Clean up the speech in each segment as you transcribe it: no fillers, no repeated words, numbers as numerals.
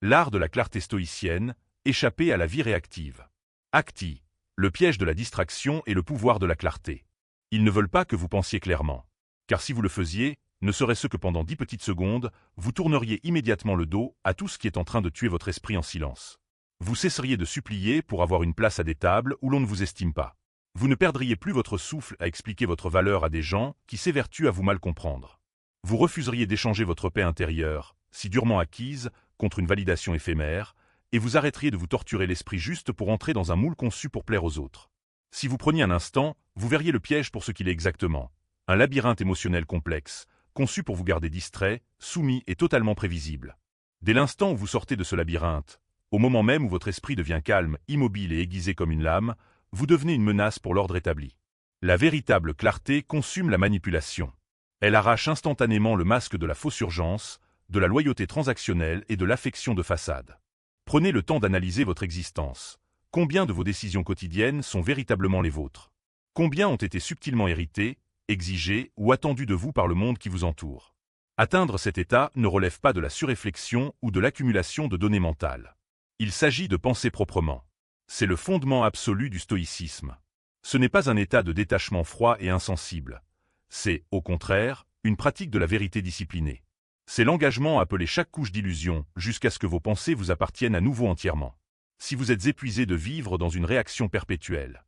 L'art de la clarté stoïcienne, échapper à la vie réactive. Acti, le piège de la distraction et le pouvoir de la clarté. Ils ne veulent pas que vous pensiez clairement. Car si vous le faisiez, ne serait-ce que pendant 10 petites secondes, vous tourneriez immédiatement le dos à tout ce qui est en train de tuer votre esprit en silence. Vous cesseriez de supplier pour avoir une place à des tables où l'on ne vous estime pas. Vous ne perdriez plus votre souffle à expliquer votre valeur à des gens qui s'évertuent à vous mal comprendre. Vous refuseriez d'échanger votre paix intérieure, si durement acquise, contre une validation éphémère, et vous arrêteriez de vous torturer l'esprit juste pour entrer dans un moule conçu pour plaire aux autres. Si vous preniez un instant, vous verriez le piège pour ce qu'il est exactement. Un labyrinthe émotionnel complexe, conçu pour vous garder distrait, soumis et totalement prévisible. Dès l'instant où vous sortez de ce labyrinthe, au moment même où votre esprit devient calme, immobile et aiguisé comme une lame, vous devenez une menace pour l'ordre établi. La véritable clarté consume la manipulation. Elle arrache instantanément le masque de la fausse urgence, de la loyauté transactionnelle et de l'affection de façade. Prenez le temps d'analyser votre existence. Combien de vos décisions quotidiennes sont véritablement les vôtres? Combien ont été subtilement héritées, exigées ou attendues de vous par le monde qui vous entoure? Atteindre cet état ne relève pas de la surréflexion ou de l'accumulation de données mentales. Il s'agit de penser proprement. C'est le fondement absolu du stoïcisme. Ce n'est pas un état de détachement froid et insensible. C'est, au contraire, une pratique de la vérité disciplinée. C'est l'engagement à appeler chaque couche d'illusion jusqu'à ce que vos pensées vous appartiennent à nouveau entièrement. Si vous êtes épuisé de vivre dans une réaction perpétuelle,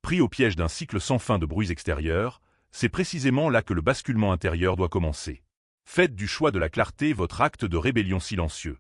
pris au piège d'un cycle sans fin de bruits extérieurs, c'est précisément là que le basculement intérieur doit commencer. Faites du choix de la clarté votre acte de rébellion silencieux.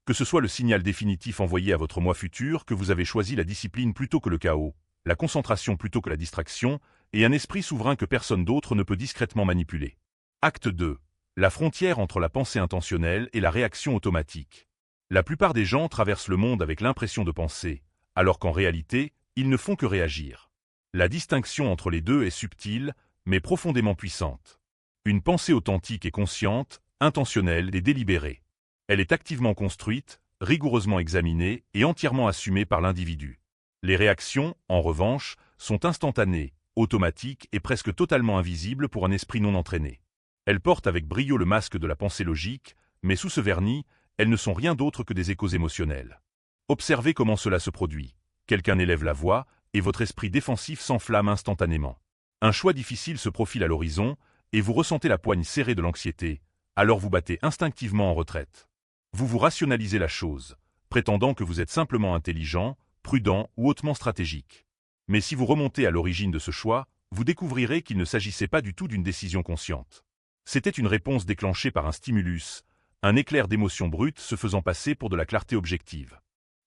Que ce soit le signal définitif envoyé à votre moi futur que vous avez choisi la discipline plutôt que le chaos, la concentration plutôt que la distraction, et un esprit souverain que personne d'autre ne peut discrètement manipuler. Acte 2. La frontière entre la pensée intentionnelle et la réaction automatique. La plupart des gens traversent le monde avec l'impression de penser, alors qu'en réalité, ils ne font que réagir. La distinction entre les deux est subtile, mais profondément puissante. Une pensée authentique est consciente, intentionnelle et délibérée. Elle est activement construite, rigoureusement examinée et entièrement assumée par l'individu. Les réactions, en revanche, sont instantanées, automatiques et presque totalement invisibles pour un esprit non entraîné. Elles portent avec brio le masque de la pensée logique, mais sous ce vernis, elles ne sont rien d'autre que des échos émotionnels. Observez comment cela se produit. Quelqu'un élève la voix, et votre esprit défensif s'enflamme instantanément. Un choix difficile se profile à l'horizon, et vous ressentez la poigne serrée de l'anxiété, alors vous battez instinctivement en retraite. Vous vous rationalisez la chose, prétendant que vous êtes simplement intelligent, prudent ou hautement stratégique. Mais si vous remontez à l'origine de ce choix, vous découvrirez qu'il ne s'agissait pas du tout d'une décision consciente. C'était une réponse déclenchée par un stimulus, un éclair d'émotion brute se faisant passer pour de la clarté objective.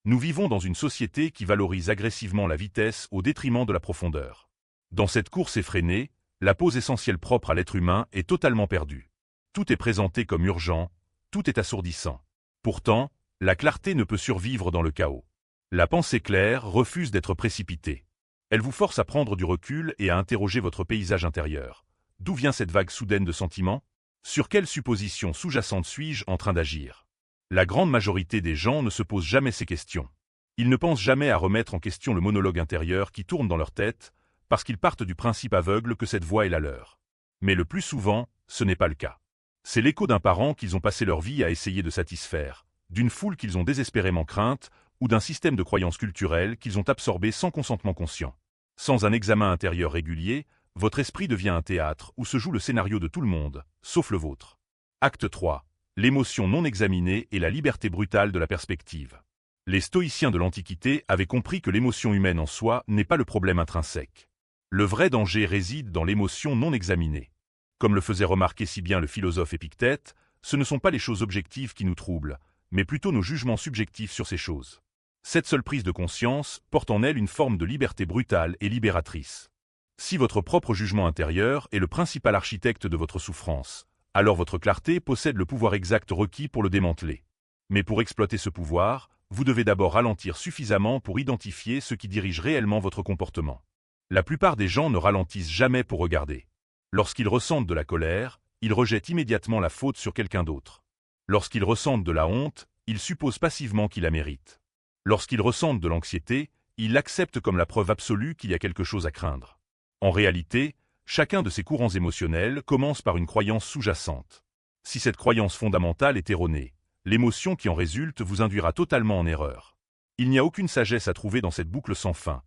Nous vivons dans une société qui valorise agressivement la vitesse au détriment de la profondeur. Dans cette course effrénée, la pose essentielle propre à l'être humain est totalement perdue. Tout est présenté comme urgent, tout est assourdissant. Pourtant, la clarté ne peut survivre dans le chaos. La pensée claire refuse d'être précipitée. Elle vous force à prendre du recul et à interroger votre paysage intérieur. D'où vient cette vague soudaine de sentiments? Sur quelle supposition sous-jacente suis-je en train d'agir? La grande majorité des gens ne se posent jamais ces questions. Ils ne pensent jamais à remettre en question le monologue intérieur qui tourne dans leur tête, parce qu'ils partent du principe aveugle que cette voix est la leur. Mais le plus souvent, ce n'est pas le cas. C'est l'écho d'un parent qu'ils ont passé leur vie à essayer de satisfaire, d'une foule qu'ils ont désespérément crainte, ou d'un système de croyances culturelles qu'ils ont absorbé sans consentement conscient. Sans un examen intérieur régulier, votre esprit devient un théâtre où se joue le scénario de tout le monde, sauf le vôtre. Acte 3. L'émotion non examinée et la liberté brutale de la perspective. Les stoïciens de l'Antiquité avaient compris que l'émotion humaine en soi n'est pas le problème intrinsèque. Le vrai danger réside dans l'émotion non examinée. Comme le faisait remarquer si bien le philosophe Épictète, ce ne sont pas les choses objectives qui nous troublent, mais plutôt nos jugements subjectifs sur ces choses. Cette seule prise de conscience porte en elle une forme de liberté brutale et libératrice. Si votre propre jugement intérieur est le principal architecte de votre souffrance, alors votre clarté possède le pouvoir exact requis pour le démanteler. Mais pour exploiter ce pouvoir, vous devez d'abord ralentir suffisamment pour identifier ce qui dirige réellement votre comportement. La plupart des gens ne ralentissent jamais pour regarder. Lorsqu'ils ressentent de la colère, ils rejettent immédiatement la faute sur quelqu'un d'autre. Lorsqu'ils ressentent de la honte, ils supposent passivement qu'ils la méritent. Lorsqu'ils ressentent de l'anxiété, ils l'acceptent comme la preuve absolue qu'il y a quelque chose à craindre. En réalité, chacun de ces courants émotionnels commence par une croyance sous-jacente. Si cette croyance fondamentale est erronée, l'émotion qui en résulte vous induira totalement en erreur. Il n'y a aucune sagesse à trouver dans cette boucle sans fin.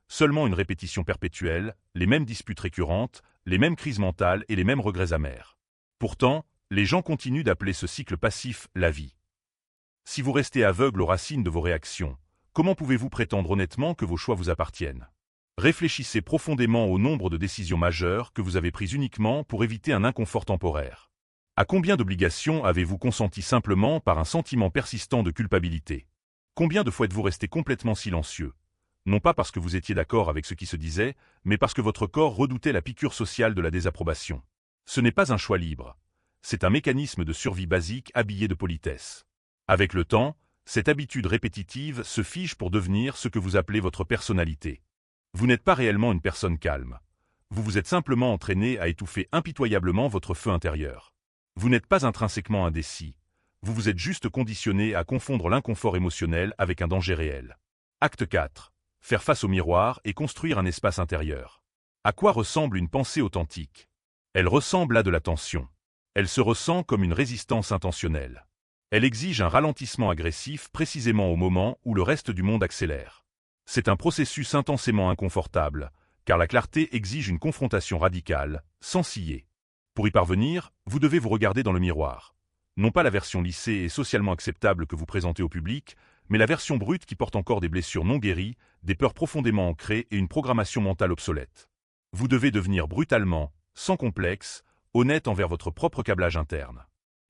Seulement une répétition perpétuelle, les mêmes disputes récurrentes, les mêmes crises mentales et les mêmes regrets amers. Pourtant, les gens continuent d'appeler ce cycle passif la vie. Si vous restez aveugle aux racines de vos réactions, comment pouvez-vous prétendre honnêtement que vos choix vous appartiennent? Réfléchissez profondément au nombre de décisions majeures que vous avez prises uniquement pour éviter un inconfort temporaire. À combien d'obligations avez-vous consenti simplement par un sentiment persistant de culpabilité? Combien de fois êtes-vous resté complètement silencieux? Non pas parce que vous étiez d'accord avec ce qui se disait, mais parce que votre corps redoutait la piqûre sociale de la désapprobation. Ce n'est pas un choix libre. C'est un mécanisme de survie basique habillé de politesse. Avec le temps, cette habitude répétitive se fige pour devenir ce que vous appelez votre personnalité. Vous n'êtes pas réellement une personne calme. Vous vous êtes simplement entraîné à étouffer impitoyablement votre feu intérieur. Vous n'êtes pas intrinsèquement indécis. Vous vous êtes juste conditionné à confondre l'inconfort émotionnel avec un danger réel. Acte 4. Faire face au miroir et construire un espace intérieur. À quoi ressemble une pensée authentique? Elle ressemble à de la tension. Elle se ressent comme une résistance intentionnelle. Elle exige un ralentissement agressif précisément au moment où le reste du monde accélère. C'est un processus intensément inconfortable, car la clarté exige une confrontation radicale, sans ciller. Pour y parvenir, vous devez vous regarder dans le miroir. Non pas la version lissée et socialement acceptable que vous présentez au public, mais la version brute qui porte encore des blessures non guéries, des peurs profondément ancrées et une programmation mentale obsolète. Vous devez devenir brutalement, sans complexe, honnête envers votre propre câblage interne.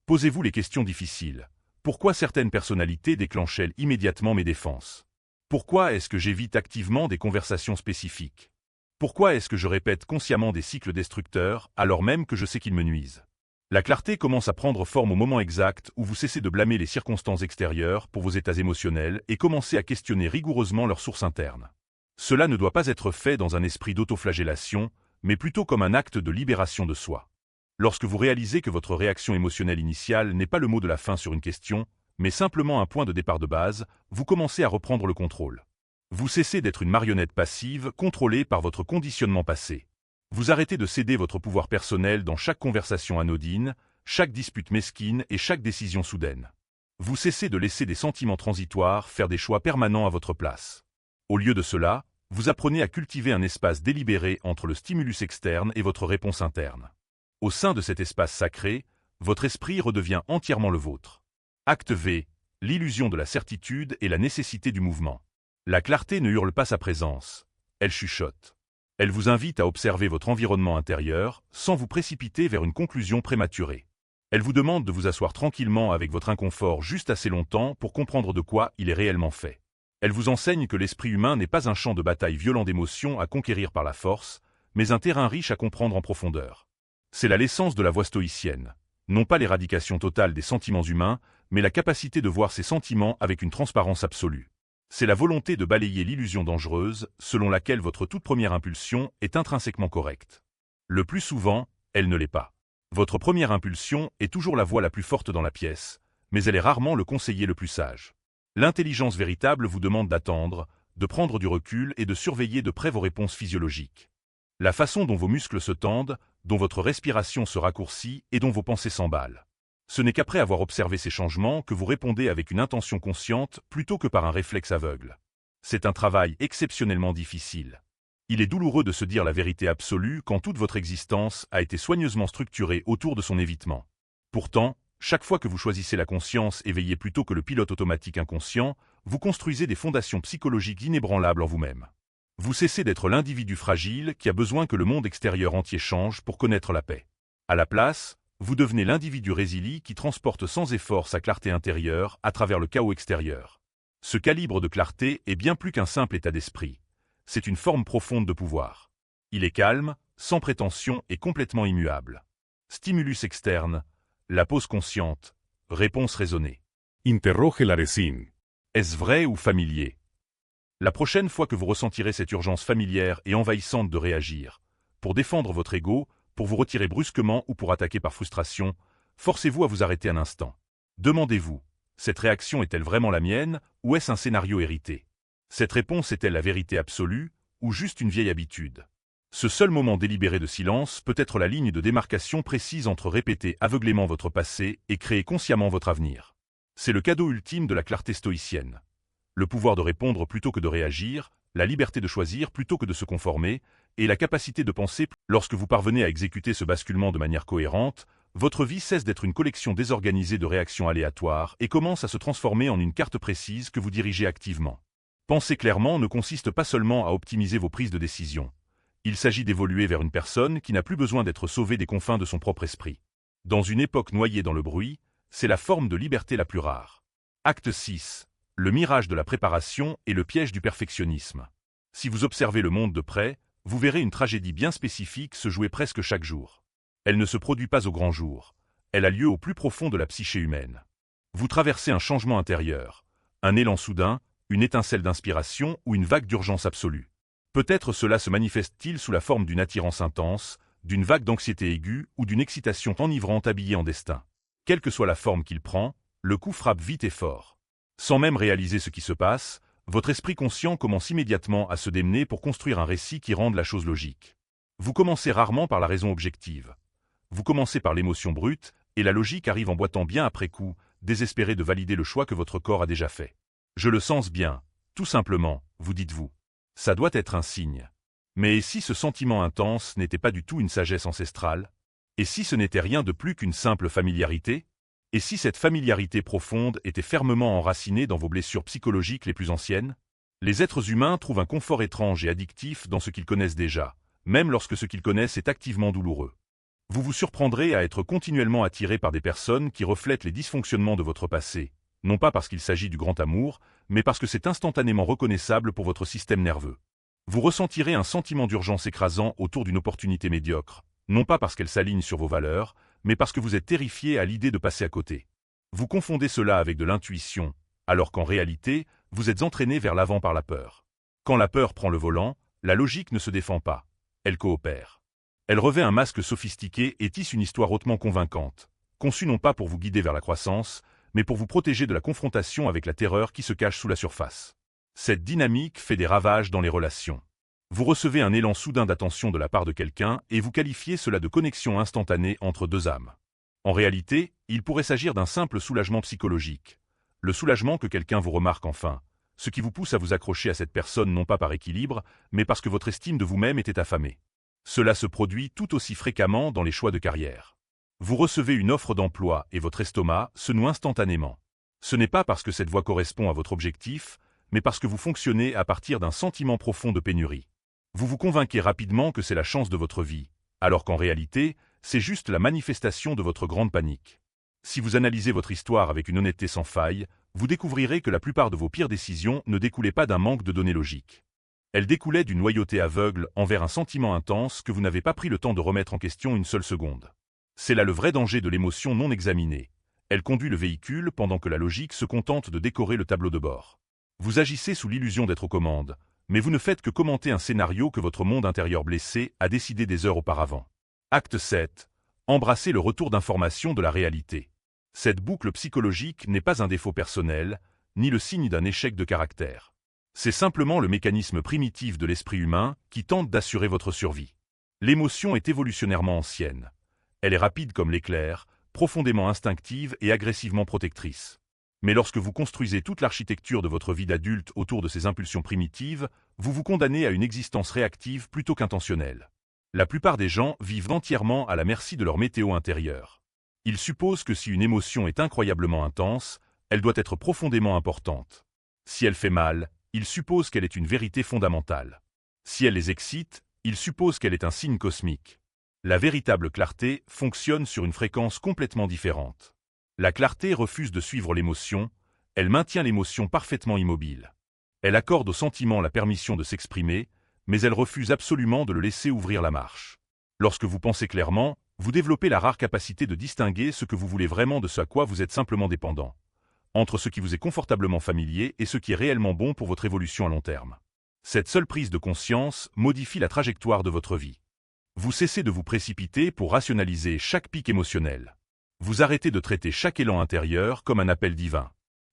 Posez-vous les questions difficiles. Pourquoi certaines personnalités déclenchent-elles immédiatement mes défenses? Pourquoi est-ce que j'évite activement des conversations spécifiques? Pourquoi est-ce que je répète consciemment des cycles destructeurs alors même que je sais qu'ils me nuisent? La clarté commence à prendre forme au moment exact où vous cessez de blâmer les circonstances extérieures pour vos états émotionnels et commencez à questionner rigoureusement leurs sources internes. Cela ne doit pas être fait dans un esprit d'autoflagellation, mais plutôt comme un acte de libération de soi. Lorsque vous réalisez que votre réaction émotionnelle initiale n'est pas le mot de la fin sur une question, mais simplement un point de départ de base, vous commencez à reprendre le contrôle. Vous cessez d'être une marionnette passive contrôlée par votre conditionnement passé. Vous arrêtez de céder votre pouvoir personnel dans chaque conversation anodine, chaque dispute mesquine et chaque décision soudaine. Vous cessez de laisser des sentiments transitoires faire des choix permanents à votre place. Au lieu de cela, vous apprenez à cultiver un espace délibéré entre le stimulus externe et votre réponse interne. Au sein de cet espace sacré, votre esprit redevient entièrement le vôtre. Acte V. L'illusion de la certitude et la nécessité du mouvement. La clarté ne hurle pas sa présence, elle chuchote. Elle vous invite à observer votre environnement intérieur sans vous précipiter vers une conclusion prématurée. Elle vous demande de vous asseoir tranquillement avec votre inconfort juste assez longtemps pour comprendre de quoi il est réellement fait. Elle vous enseigne que l'esprit humain n'est pas un champ de bataille violent d'émotions à conquérir par la force, mais un terrain riche à comprendre en profondeur. C'est là l'essence de la voie stoïcienne. Non pas l'éradication totale des sentiments humains, mais la capacité de voir ces sentiments avec une transparence absolue. C'est la volonté de balayer l'illusion dangereuse, selon laquelle votre toute première impulsion est intrinsèquement correcte. Le plus souvent, elle ne l'est pas. Votre première impulsion est toujours la voix la plus forte dans la pièce, mais elle est rarement le conseiller le plus sage. L'intelligence véritable vous demande d'attendre, de prendre du recul et de surveiller de près vos réponses physiologiques. La façon dont vos muscles se tendent, dont votre respiration se raccourcit et dont vos pensées s'emballent. Ce n'est qu'après avoir observé ces changements que vous répondez avec une intention consciente plutôt que par un réflexe aveugle. C'est un travail exceptionnellement difficile. Il est douloureux de se dire la vérité absolue quand toute votre existence a été soigneusement structurée autour de son évitement. Pourtant, chaque fois que vous choisissez la conscience éveillée plutôt que le pilote automatique inconscient, vous construisez des fondations psychologiques inébranlables en vous-même. Vous cessez d'être l'individu fragile qui a besoin que le monde extérieur entier change pour connaître la paix. À la place, vous devenez l'individu résili qui transporte sans effort sa clarté intérieure à travers le chaos extérieur. Ce calibre de clarté est bien plus qu'un simple état d'esprit. C'est une forme profonde de pouvoir. Il est calme, sans prétention et complètement immuable. Stimulus externe, la pause consciente, réponse raisonnée. Interroge Laressin. Est-ce vrai ou familier? La prochaine fois que vous ressentirez cette urgence familière et envahissante de réagir, pour défendre votre ego, pour vous retirer brusquement ou pour attaquer par frustration, forcez-vous à vous arrêter un instant. Demandez-vous, cette réaction est-elle vraiment la mienne ou est-ce un scénario hérité? Cette réponse est-elle la vérité absolue ou juste une vieille habitude? Ce seul moment délibéré de silence peut être la ligne de démarcation précise entre répéter aveuglément votre passé et créer consciemment votre avenir. C'est le cadeau ultime de la clarté stoïcienne. Le pouvoir de répondre plutôt que de réagir, la liberté de choisir plutôt que de se conformer, et la capacité de penser. Lorsque vous parvenez à exécuter ce basculement de manière cohérente, votre vie cesse d'être une collection désorganisée de réactions aléatoires et commence à se transformer en une carte précise que vous dirigez activement. Penser clairement ne consiste pas seulement à optimiser vos prises de décision. Il s'agit d'évoluer vers une personne qui n'a plus besoin d'être sauvée des confins de son propre esprit. Dans une époque noyée dans le bruit, c'est la forme de liberté la plus rare. Acte 6. Le mirage de la préparation et le piège du perfectionnisme. Si vous observez le monde de près, vous verrez une tragédie bien spécifique se jouer presque chaque jour. Elle ne se produit pas au grand jour. Elle a lieu au plus profond de la psyché humaine. Vous traversez un changement intérieur, un élan soudain, une étincelle d'inspiration ou une vague d'urgence absolue. Peut-être cela se manifeste-t-il sous la forme d'une attirance intense, d'une vague d'anxiété aiguë ou d'une excitation enivrante habillée en destin. Quelle que soit la forme qu'il prend, le coup frappe vite et fort. Sans même réaliser ce qui se passe, votre esprit conscient commence immédiatement à se démener pour construire un récit qui rende la chose logique. Vous commencez rarement par la raison objective. Vous commencez par l'émotion brute, et la logique arrive en boitant bien après coup, désespéré de valider le choix que votre corps a déjà fait. Je le sens bien, tout simplement, vous dites-vous. Ça doit être un signe. Mais et si ce sentiment intense n'était pas du tout une sagesse ancestrale? Et si ce n'était rien de plus qu'une simple familiarité? Et si cette familiarité profonde était fermement enracinée dans vos blessures psychologiques les plus anciennes? Les êtres humains trouvent un confort étrange et addictif dans ce qu'ils connaissent déjà, même lorsque ce qu'ils connaissent est activement douloureux. Vous vous surprendrez à être continuellement attiré par des personnes qui reflètent les dysfonctionnements de votre passé, non pas parce qu'il s'agit du grand amour, mais parce que c'est instantanément reconnaissable pour votre système nerveux. Vous ressentirez un sentiment d'urgence écrasant autour d'une opportunité médiocre, non pas parce qu'elle s'aligne sur vos valeurs, mais parce que vous êtes terrifié à l'idée de passer à côté. Vous confondez cela avec de l'intuition, alors qu'en réalité, vous êtes entraîné vers l'avant par la peur. Quand la peur prend le volant, la logique ne se défend pas, elle coopère. Elle revêt un masque sophistiqué et tisse une histoire hautement convaincante, conçue non pas pour vous guider vers la croissance, mais pour vous protéger de la confrontation avec la terreur qui se cache sous la surface. Cette dynamique fait des ravages dans les relations. Vous recevez un élan soudain d'attention de la part de quelqu'un et vous qualifiez cela de connexion instantanée entre deux âmes. En réalité, il pourrait s'agir d'un simple soulagement psychologique. Le soulagement que quelqu'un vous remarque enfin, ce qui vous pousse à vous accrocher à cette personne non pas par équilibre, mais parce que votre estime de vous-même était affamée. Cela se produit tout aussi fréquemment dans les choix de carrière. Vous recevez une offre d'emploi et votre estomac se noue instantanément. Ce n'est pas parce que cette voie correspond à votre objectif, mais parce que vous fonctionnez à partir d'un sentiment profond de pénurie. Vous vous convainquez rapidement que c'est la chance de votre vie, alors qu'en réalité, c'est juste la manifestation de votre grande panique. Si vous analysez votre histoire avec une honnêteté sans faille, vous découvrirez que la plupart de vos pires décisions ne découlaient pas d'un manque de données logiques. Elles découlaient d'une loyauté aveugle envers un sentiment intense que vous n'avez pas pris le temps de remettre en question une seule seconde. C'est là le vrai danger de l'émotion non examinée. Elle conduit le véhicule pendant que la logique se contente de décorer le tableau de bord. Vous agissez sous l'illusion d'être aux commandes, mais vous ne faites que commenter un scénario que votre monde intérieur blessé a décidé des heures auparavant. Acte 7. Embrasser le retour d'information de la réalité. Cette boucle psychologique n'est pas un défaut personnel, ni le signe d'un échec de caractère. C'est simplement le mécanisme primitif de l'esprit humain qui tente d'assurer votre survie. L'émotion est évolutionnairement ancienne. Elle est rapide comme l'éclair, profondément instinctive et agressivement protectrice. Mais lorsque vous construisez toute l'architecture de votre vie d'adulte autour de ces impulsions primitives, vous vous condamnez à une existence réactive plutôt qu'intentionnelle. La plupart des gens vivent entièrement à la merci de leur météo intérieure. Ils supposent que si une émotion est incroyablement intense, elle doit être profondément importante. Si elle fait mal, ils supposent qu'elle est une vérité fondamentale. Si elle les excite, ils supposent qu'elle est un signe cosmique. La véritable clarté fonctionne sur une fréquence complètement différente. La clarté refuse de suivre l'émotion, elle maintient l'émotion parfaitement immobile. Elle accorde au sentiment la permission de s'exprimer, mais elle refuse absolument de le laisser ouvrir la marche. Lorsque vous pensez clairement, vous développez la rare capacité de distinguer ce que vous voulez vraiment de ce à quoi vous êtes simplement dépendant, entre ce qui vous est confortablement familier et ce qui est réellement bon pour votre évolution à long terme. Cette seule prise de conscience modifie la trajectoire de votre vie. Vous cessez de vous précipiter pour rationaliser chaque pic émotionnel. Vous arrêtez de traiter chaque élan intérieur comme un appel divin.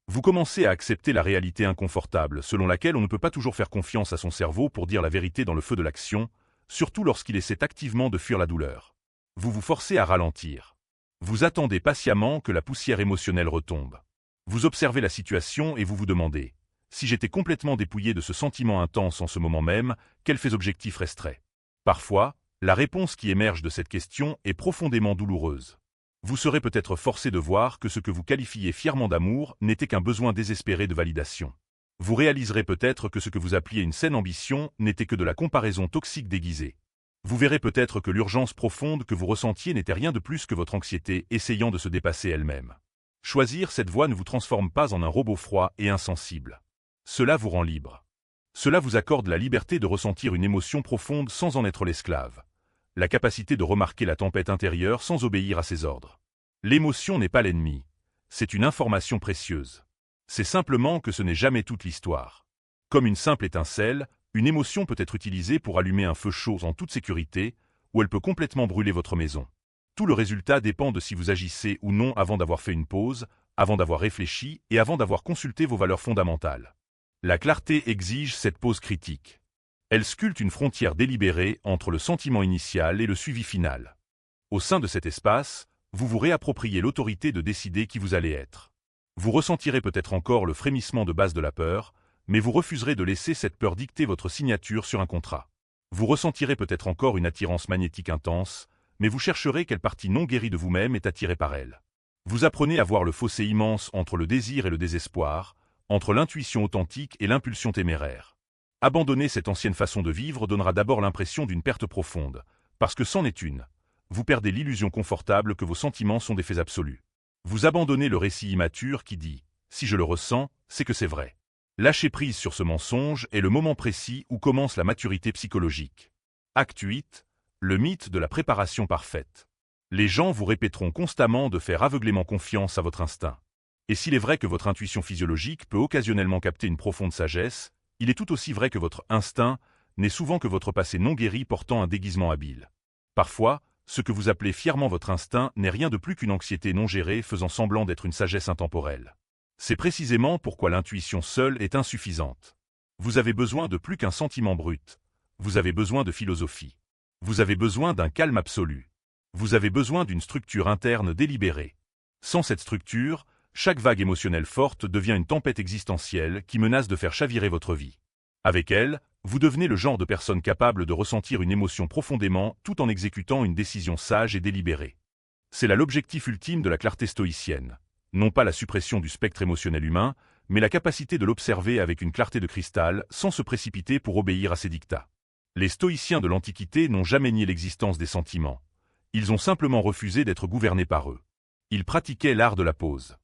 Vous commencez à accepter la réalité inconfortable selon laquelle on ne peut pas toujours faire confiance à son cerveau pour dire la vérité dans le feu de l'action, surtout lorsqu'il essaie activement de fuir la douleur. Vous vous forcez à ralentir. Vous attendez patiemment que la poussière émotionnelle retombe. Vous observez la situation et vous vous demandez « Si j'étais complètement dépouillé de ce sentiment intense en ce moment même, quels faits objectifs resteraient ?» Parfois, la réponse qui émerge de cette question est profondément douloureuse. Vous serez peut-être forcé de voir que ce que vous qualifiez fièrement d'amour n'était qu'un besoin désespéré de validation. Vous réaliserez peut-être que ce que vous appeliez une saine ambition n'était que de la comparaison toxique déguisée. Vous verrez peut-être que l'urgence profonde que vous ressentiez n'était rien de plus que votre anxiété essayant de se dépasser elle-même. Choisir cette voie ne vous transforme pas en un robot froid et insensible. Cela vous rend libre. Cela vous accorde la liberté de ressentir une émotion profonde sans en être l'esclave. La capacité de remarquer la tempête intérieure sans obéir à ses ordres. L'émotion n'est pas l'ennemi. C'est une information précieuse. C'est simplement que ce n'est jamais toute l'histoire. Comme une simple étincelle, une émotion peut être utilisée pour allumer un feu chaud en toute sécurité, ou elle peut complètement brûler votre maison. Tout le résultat dépend de si vous agissez ou non avant d'avoir fait une pause, avant d'avoir réfléchi et avant d'avoir consulté vos valeurs fondamentales. La clarté exige cette pause critique. Elle sculpte une frontière délibérée entre le sentiment initial et le suivi final. Au sein de cet espace, vous vous réappropriez l'autorité de décider qui vous allez être. Vous ressentirez peut-être encore le frémissement de base de la peur, mais vous refuserez de laisser cette peur dicter votre signature sur un contrat. Vous ressentirez peut-être encore une attirance magnétique intense, mais vous chercherez quelle partie non guérie de vous-même est attirée par elle. Vous apprenez à voir le fossé immense entre le désir et le désespoir, entre l'intuition authentique et l'impulsion téméraire. Abandonner cette ancienne façon de vivre donnera d'abord l'impression d'une perte profonde, parce que c'en est une. Vous perdez l'illusion confortable que vos sentiments sont des faits absolus. Vous abandonnez le récit immature qui dit « si je le ressens, c'est que c'est vrai ». Lâcher prise sur ce mensonge est le moment précis où commence la maturité psychologique. Acte 8. Le mythe de la préparation parfaite. Les gens vous répéteront constamment de faire aveuglément confiance à votre instinct. Et s'il est vrai que votre intuition physiologique peut occasionnellement capter une profonde sagesse, il est tout aussi vrai que votre instinct n'est souvent que votre passé non guéri portant un déguisement habile. Parfois, ce que vous appelez fièrement votre instinct n'est rien de plus qu'une anxiété non gérée faisant semblant d'être une sagesse intemporelle. C'est précisément pourquoi l'intuition seule est insuffisante. Vous avez besoin de plus qu'un sentiment brut. Vous avez besoin de philosophie. Vous avez besoin d'un calme absolu. Vous avez besoin d'une structure interne délibérée. Sans cette structure, chaque vague émotionnelle forte devient une tempête existentielle qui menace de faire chavirer votre vie. Avec elle, vous devenez le genre de personne capable de ressentir une émotion profondément tout en exécutant une décision sage et délibérée. C'est là l'objectif ultime de la clarté stoïcienne. Non pas la suppression du spectre émotionnel humain, mais la capacité de l'observer avec une clarté de cristal sans se précipiter pour obéir à ses dictats. Les stoïciens de l'Antiquité n'ont jamais nié l'existence des sentiments. Ils ont simplement refusé d'être gouvernés par eux. Ils pratiquaient l'art de la pause.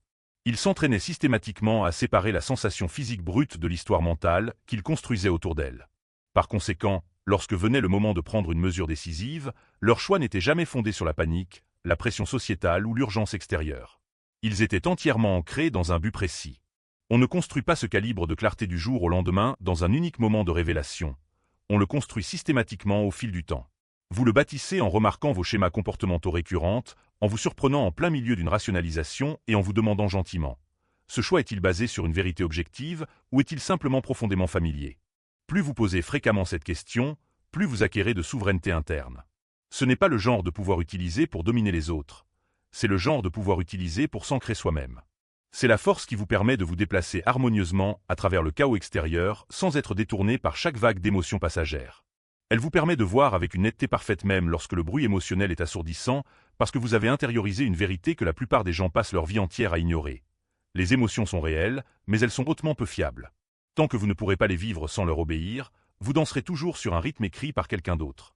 Ils s'entraînaient systématiquement à séparer la sensation physique brute de l'histoire mentale qu'ils construisaient autour d'elle. Par conséquent, lorsque venait le moment de prendre une mesure décisive, leur choix n'était jamais fondé sur la panique, la pression sociétale ou l'urgence extérieure. Ils étaient entièrement ancrés dans un but précis. On ne construit pas ce calibre de clarté du jour au lendemain dans un unique moment de révélation. On le construit systématiquement au fil du temps. Vous le bâtissez en remarquant vos schémas comportementaux récurrents, en vous surprenant en plein milieu d'une rationalisation et en vous demandant gentiment « Ce choix est-il basé sur une vérité objective ou est-il simplement profondément familier ?» Plus vous posez fréquemment cette question, plus vous acquérez de souveraineté interne. Ce n'est pas le genre de pouvoir utilisé pour dominer les autres. C'est le genre de pouvoir utilisé pour s'ancrer soi-même. C'est la force qui vous permet de vous déplacer harmonieusement à travers le chaos extérieur sans être détourné par chaque vague d'émotions passagères. Elle vous permet de voir avec une netteté parfaite même lorsque le bruit émotionnel est assourdissant parce que vous avez intériorisé une vérité que la plupart des gens passent leur vie entière à ignorer. Les émotions sont réelles, mais elles sont hautement peu fiables. Tant que vous ne pourrez pas les vivre sans leur obéir, vous danserez toujours sur un rythme écrit par quelqu'un d'autre.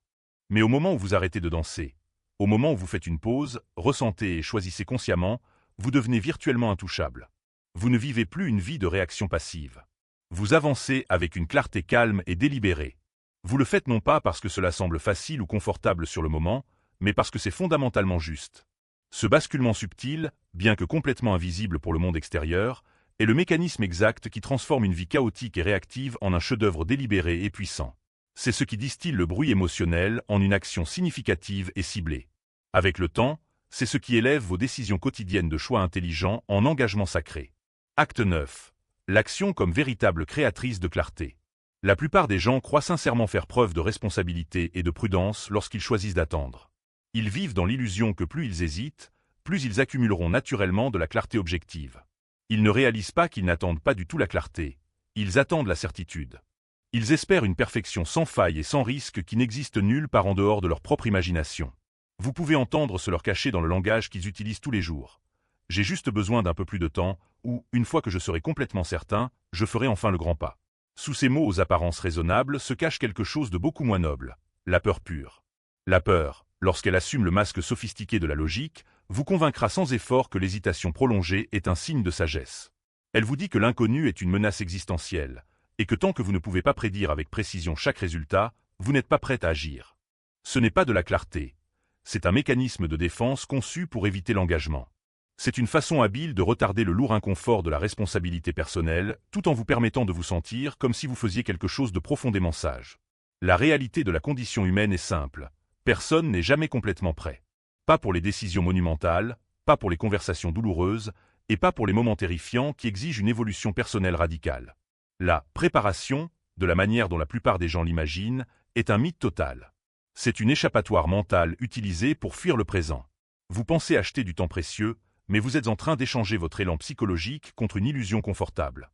Mais au moment où vous arrêtez de danser, au moment où vous faites une pause, ressentez et choisissez consciemment, vous devenez virtuellement intouchable. Vous ne vivez plus une vie de réaction passive. Vous avancez avec une clarté calme et délibérée. Vous le faites non pas parce que cela semble facile ou confortable sur le moment, mais parce que c'est fondamentalement juste. Ce basculement subtil, bien que complètement invisible pour le monde extérieur, est le mécanisme exact qui transforme une vie chaotique et réactive en un chef-d'œuvre délibéré et puissant. C'est ce qui distille le bruit émotionnel en une action significative et ciblée. Avec le temps, c'est ce qui élève vos décisions quotidiennes de choix intelligents en engagement sacré. Acte 9. L'action comme véritable créatrice de clarté. La plupart des gens croient sincèrement faire preuve de responsabilité et de prudence lorsqu'ils choisissent d'attendre. Ils vivent dans l'illusion que plus ils hésitent, plus ils accumuleront naturellement de la clarté objective. Ils ne réalisent pas qu'ils n'attendent pas du tout la clarté, ils attendent la certitude. Ils espèrent une perfection sans faille et sans risque qui n'existe nulle part en dehors de leur propre imagination. Vous pouvez entendre se leur cacher dans le langage qu'ils utilisent tous les jours. J'ai juste besoin d'un peu plus de temps, ou, une fois que je serai complètement certain, je ferai enfin le grand pas. Sous ces mots aux apparences raisonnables se cache quelque chose de beaucoup moins noble, la peur pure. La peur, lorsqu'elle assume le masque sophistiqué de la logique, vous convaincra sans effort que l'hésitation prolongée est un signe de sagesse. Elle vous dit que l'inconnu est une menace existentielle, et que tant que vous ne pouvez pas prédire avec précision chaque résultat, vous n'êtes pas prêt à agir. Ce n'est pas de la clarté. C'est un mécanisme de défense conçu pour éviter l'engagement. C'est une façon habile de retarder le lourd inconfort de la responsabilité personnelle, tout en vous permettant de vous sentir comme si vous faisiez quelque chose de profondément sage. La réalité de la condition humaine est simple. Personne n'est jamais complètement prêt. Pas pour les décisions monumentales, pas pour les conversations douloureuses, et pas pour les moments terrifiants qui exigent une évolution personnelle radicale. La préparation, de la manière dont la plupart des gens l'imaginent, est un mythe total. C'est une échappatoire mentale utilisée pour fuir le présent. Vous pensez acheter du temps précieux, mais vous êtes en train d'échanger votre élan psychologique contre une illusion confortable.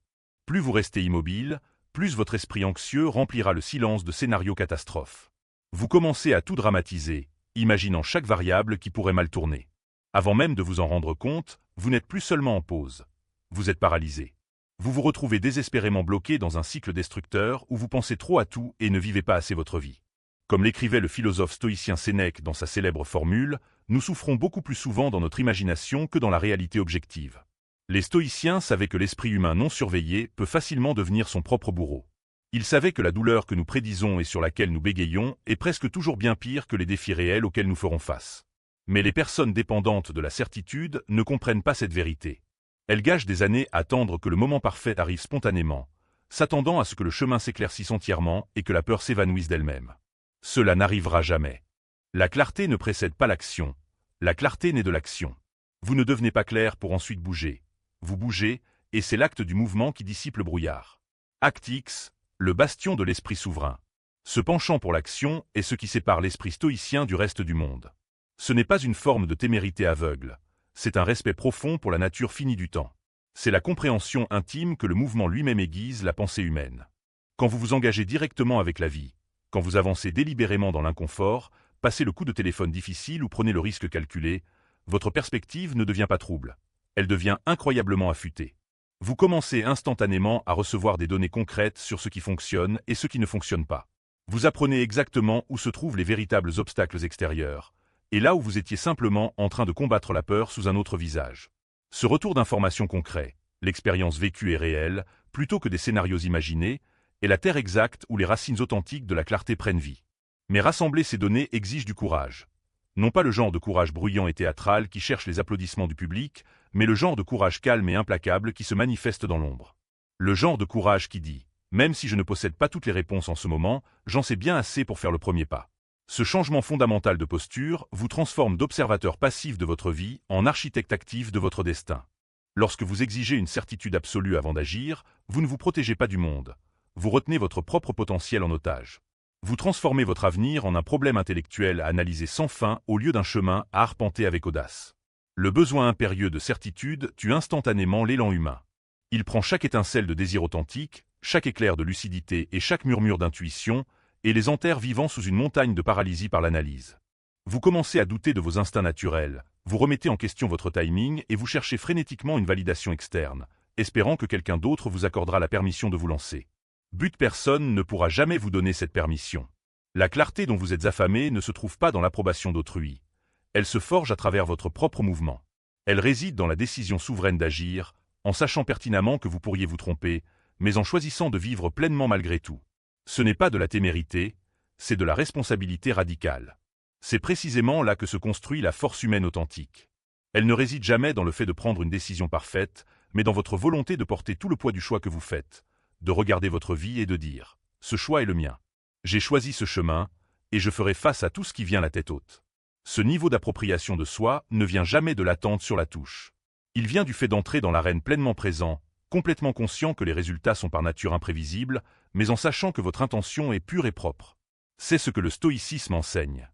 Plus vous restez immobile, plus votre esprit anxieux remplira le silence de scénarios catastrophes. Vous commencez à tout dramatiser, imaginant chaque variable qui pourrait mal tourner. Avant même de vous en rendre compte, vous n'êtes plus seulement en pause. Vous êtes paralysé. Vous vous retrouvez désespérément bloqué dans un cycle destructeur où vous pensez trop à tout et ne vivez pas assez votre vie. Comme l'écrivait le philosophe stoïcien Sénèque dans sa célèbre formule, nous souffrons beaucoup plus souvent dans notre imagination que dans la réalité objective. Les stoïciens savaient que l'esprit humain non surveillé peut facilement devenir son propre bourreau. Ils savaient que la douleur que nous prédisons et sur laquelle nous bégayons est presque toujours bien pire que les défis réels auxquels nous ferons face. Mais les personnes dépendantes de la certitude ne comprennent pas cette vérité. Elles gâchent des années à attendre que le moment parfait arrive spontanément, s'attendant à ce que le chemin s'éclaircisse entièrement et que la peur s'évanouisse d'elle-même. Cela n'arrivera jamais. La clarté ne précède pas l'action. La clarté naît de l'action. Vous ne devenez pas clair pour ensuite bouger. Vous bougez, et c'est l'acte du mouvement qui dissipe le brouillard. Acte X, le bastion de l'esprit souverain. Ce penchant pour l'action est ce qui sépare l'esprit stoïcien du reste du monde. Ce n'est pas une forme de témérité aveugle. C'est un respect profond pour la nature finie du temps. C'est la compréhension intime que le mouvement lui-même aiguise la pensée humaine. Quand vous vous engagez directement avec la vie, quand vous avancez délibérément dans l'inconfort, passez le coup de téléphone difficile ou prenez le risque calculé, votre perspective ne devient pas trouble. Elle devient incroyablement affûtée. Vous commencez instantanément à recevoir des données concrètes sur ce qui fonctionne et ce qui ne fonctionne pas. Vous apprenez exactement où se trouvent les véritables obstacles extérieurs, et là où vous étiez simplement en train de combattre la peur sous un autre visage. Ce retour d'informations concret, l'expérience vécue et réelle, plutôt que des scénarios imaginés, est la terre exacte où les racines authentiques de la clarté prennent vie. Mais rassembler ces données exige du courage. Non pas le genre de courage bruyant et théâtral qui cherche les applaudissements du public, mais le genre de courage calme et implacable qui se manifeste dans l'ombre. Le genre de courage qui dit « Même si je ne possède pas toutes les réponses en ce moment, j'en sais bien assez pour faire le premier pas ». Ce changement fondamental de posture vous transforme d'observateur passif de votre vie en architecte actif de votre destin. Lorsque vous exigez une certitude absolue avant d'agir, vous ne vous protégez pas du monde. Vous retenez votre propre potentiel en otage. Vous transformez votre avenir en un problème intellectuel à analyser sans fin au lieu d'un chemin à arpenter avec audace. Le besoin impérieux de certitude tue instantanément l'élan humain. Il prend chaque étincelle de désir authentique, chaque éclair de lucidité et chaque murmure d'intuition, et les enterre vivant sous une montagne de paralysie par l'analyse. Vous commencez à douter de vos instincts naturels, vous remettez en question votre timing et vous cherchez frénétiquement une validation externe, espérant que quelqu'un d'autre vous accordera la permission de vous lancer. But personne ne pourra jamais vous donner cette permission. La clarté dont vous êtes affamé ne se trouve pas dans l'approbation d'autrui. Elle se forge à travers votre propre mouvement. Elle réside dans la décision souveraine d'agir, en sachant pertinemment que vous pourriez vous tromper, mais en choisissant de vivre pleinement malgré tout. Ce n'est pas de la témérité, c'est de la responsabilité radicale. C'est précisément là que se construit la force humaine authentique. Elle ne réside jamais dans le fait de prendre une décision parfaite, mais dans votre volonté de porter tout le poids du choix que vous faites, de regarder votre vie et de dire « Ce choix est le mien. J'ai choisi ce chemin, et je ferai face à tout ce qui vient la tête haute. » Ce niveau d'appropriation de soi ne vient jamais de l'attente sur la touche. Il vient du fait d'entrer dans l'arène pleinement présent, complètement conscient que les résultats sont par nature imprévisibles, mais en sachant que votre intention est pure et propre. C'est ce que le stoïcisme enseigne.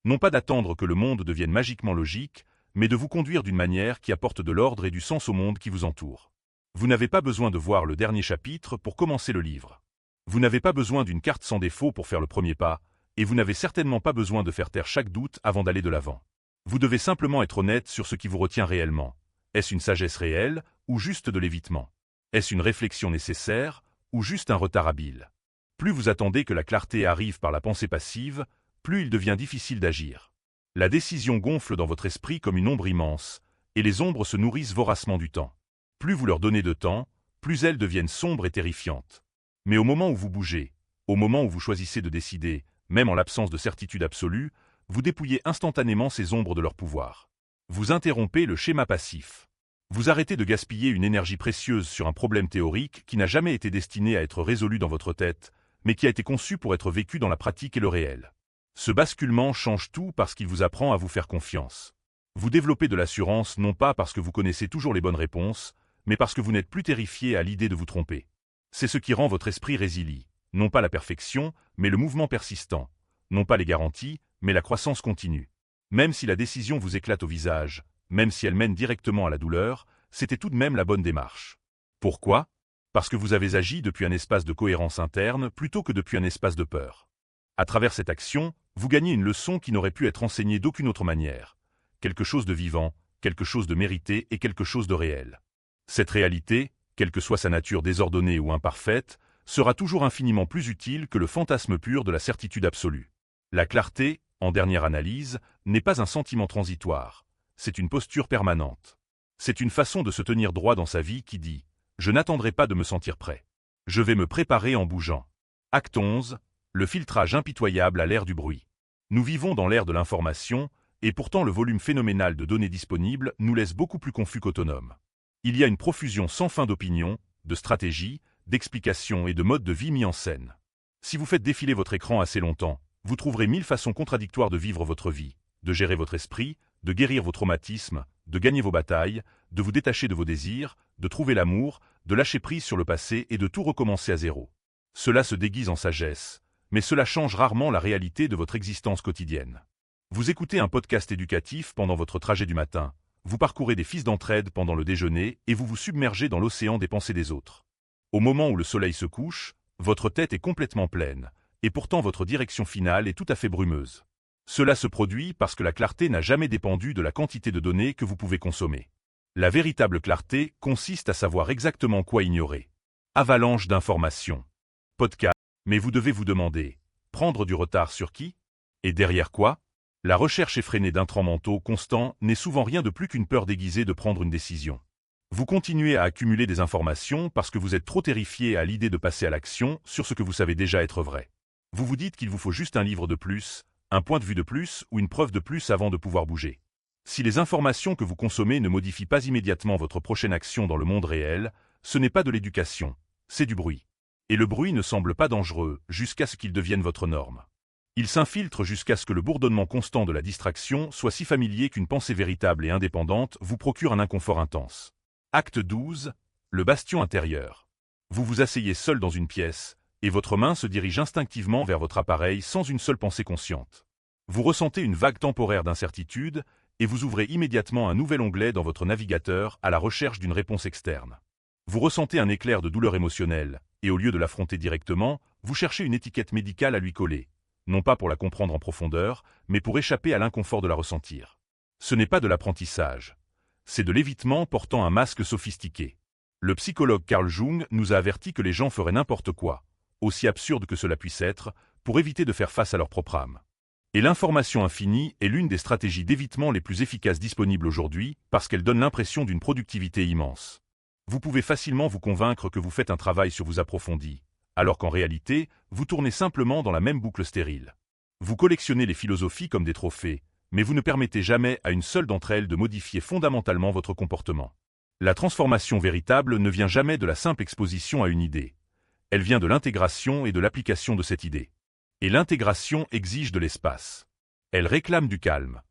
Non pas d'attendre que le monde devienne magiquement logique, mais de vous conduire d'une manière qui apporte de l'ordre et du sens au monde qui vous entoure. Vous n'avez pas besoin de voir le dernier chapitre pour commencer le livre. Vous n'avez pas besoin d'une carte sans défaut pour faire le premier pas, et vous n'avez certainement pas besoin de faire taire chaque doute avant d'aller de l'avant. Vous devez simplement être honnête sur ce qui vous retient réellement. Est-ce une sagesse réelle, ou juste de l'évitement? Est-ce une réflexion nécessaire, ou juste un retard habile? Plus vous attendez que la clarté arrive par la pensée passive, plus il devient difficile d'agir. La décision gonfle dans votre esprit comme une ombre immense, et les ombres se nourrissent voracement du temps. Plus vous leur donnez de temps, plus elles deviennent sombres et terrifiantes. Mais au moment où vous bougez, au moment où vous choisissez de décider, même en l'absence de certitude absolue, vous dépouillez instantanément ces ombres de leur pouvoir. Vous interrompez le schéma passif. Vous arrêtez de gaspiller une énergie précieuse sur un problème théorique qui n'a jamais été destiné à être résolu dans votre tête, mais qui a été conçu pour être vécu dans la pratique et le réel. Ce basculement change tout parce qu'il vous apprend à vous faire confiance. Vous développez de l'assurance non pas parce que vous connaissez toujours les bonnes réponses, mais parce que vous n'êtes plus terrifié à l'idée de vous tromper. C'est ce qui rend votre esprit résilient, non pas la perfection, mais le mouvement persistant, non pas les garanties, mais la croissance continue. Même si la décision vous éclate au visage, même si elle mène directement à la douleur, c'était tout de même la bonne démarche. Pourquoi? Parce que vous avez agi depuis un espace de cohérence interne plutôt que depuis un espace de peur. À travers cette action, vous gagnez une leçon qui n'aurait pu être enseignée d'aucune autre manière. Quelque chose de vivant, quelque chose de mérité et quelque chose de réel. Cette réalité, quelle que soit sa nature désordonnée ou imparfaite, sera toujours infiniment plus utile que le fantasme pur de la certitude absolue. La clarté, en dernière analyse, n'est pas un sentiment transitoire, c'est une posture permanente. C'est une façon de se tenir droit dans sa vie qui dit « Je n'attendrai pas de me sentir prêt. Je vais me préparer en bougeant ». Acte 11, le filtrage impitoyable à l'ère du bruit. Nous vivons dans l'ère de l'information, et pourtant le volume phénoménal de données disponibles nous laisse beaucoup plus confus qu'autonomes. Il y a une profusion sans fin d'opinions, de stratégies, d'explications et de modes de vie mis en scène. Si vous faites défiler votre écran assez longtemps, vous trouverez 1000 façons contradictoires de vivre votre vie, de gérer votre esprit, de guérir vos traumatismes, de gagner vos batailles, de vous détacher de vos désirs, de trouver l'amour, de lâcher prise sur le passé et de tout recommencer à zéro. Cela se déguise en sagesse, mais cela change rarement la réalité de votre existence quotidienne. Vous écoutez un podcast éducatif pendant votre trajet du matin, vous parcourez des fiches d'entraide pendant le déjeuner et vous vous submergez dans l'océan des pensées des autres. Au moment où le soleil se couche, votre tête est complètement pleine, et pourtant votre direction finale est tout à fait brumeuse. Cela se produit parce que la clarté n'a jamais dépendu de la quantité de données que vous pouvez consommer. La véritable clarté consiste à savoir exactement quoi ignorer. Avalanche d'informations. Podcast. Mais vous devez vous demander, prendre du retard sur qui? Et derrière quoi? La recherche effrénée d'intrants mentaux constants n'est souvent rien de plus qu'une peur déguisée de prendre une décision. Vous continuez à accumuler des informations parce que vous êtes trop terrifié à l'idée de passer à l'action sur ce que vous savez déjà être vrai. Vous vous dites qu'il vous faut juste un livre de plus, un point de vue de plus ou une preuve de plus avant de pouvoir bouger. Si les informations que vous consommez ne modifient pas immédiatement votre prochaine action dans le monde réel, ce n'est pas de l'éducation, c'est du bruit. Et le bruit ne semble pas dangereux jusqu'à ce qu'il devienne votre norme. Il s'infiltre jusqu'à ce que le bourdonnement constant de la distraction soit si familier qu'une pensée véritable et indépendante vous procure un inconfort intense. Acte 12, le bastion intérieur. Vous vous asseyez seul dans une pièce, et votre main se dirige instinctivement vers votre appareil sans une seule pensée consciente. Vous ressentez une vague temporaire d'incertitude, et vous ouvrez immédiatement un nouvel onglet dans votre navigateur à la recherche d'une réponse externe. Vous ressentez un éclair de douleur émotionnelle, et au lieu de l'affronter directement, vous cherchez une étiquette médicale à lui coller. Non pas pour la comprendre en profondeur, mais pour échapper à l'inconfort de la ressentir. Ce n'est pas de l'apprentissage. C'est de l'évitement portant un masque sophistiqué. Le psychologue Carl Jung nous a averti que les gens feraient n'importe quoi, aussi absurde que cela puisse être, pour éviter de faire face à leur propre âme. Et l'information infinie est l'une des stratégies d'évitement les plus efficaces disponibles aujourd'hui parce qu'elle donne l'impression d'une productivité immense. Vous pouvez facilement vous convaincre que vous faites un travail sur vous approfondi, alors qu'en réalité, vous tournez simplement dans la même boucle stérile. Vous collectionnez les philosophies comme des trophées, mais vous ne permettez jamais à une seule d'entre elles de modifier fondamentalement votre comportement. La transformation véritable ne vient jamais de la simple exposition à une idée. Elle vient de l'intégration et de l'application de cette idée. Et l'intégration exige de l'espace. Elle réclame du calme.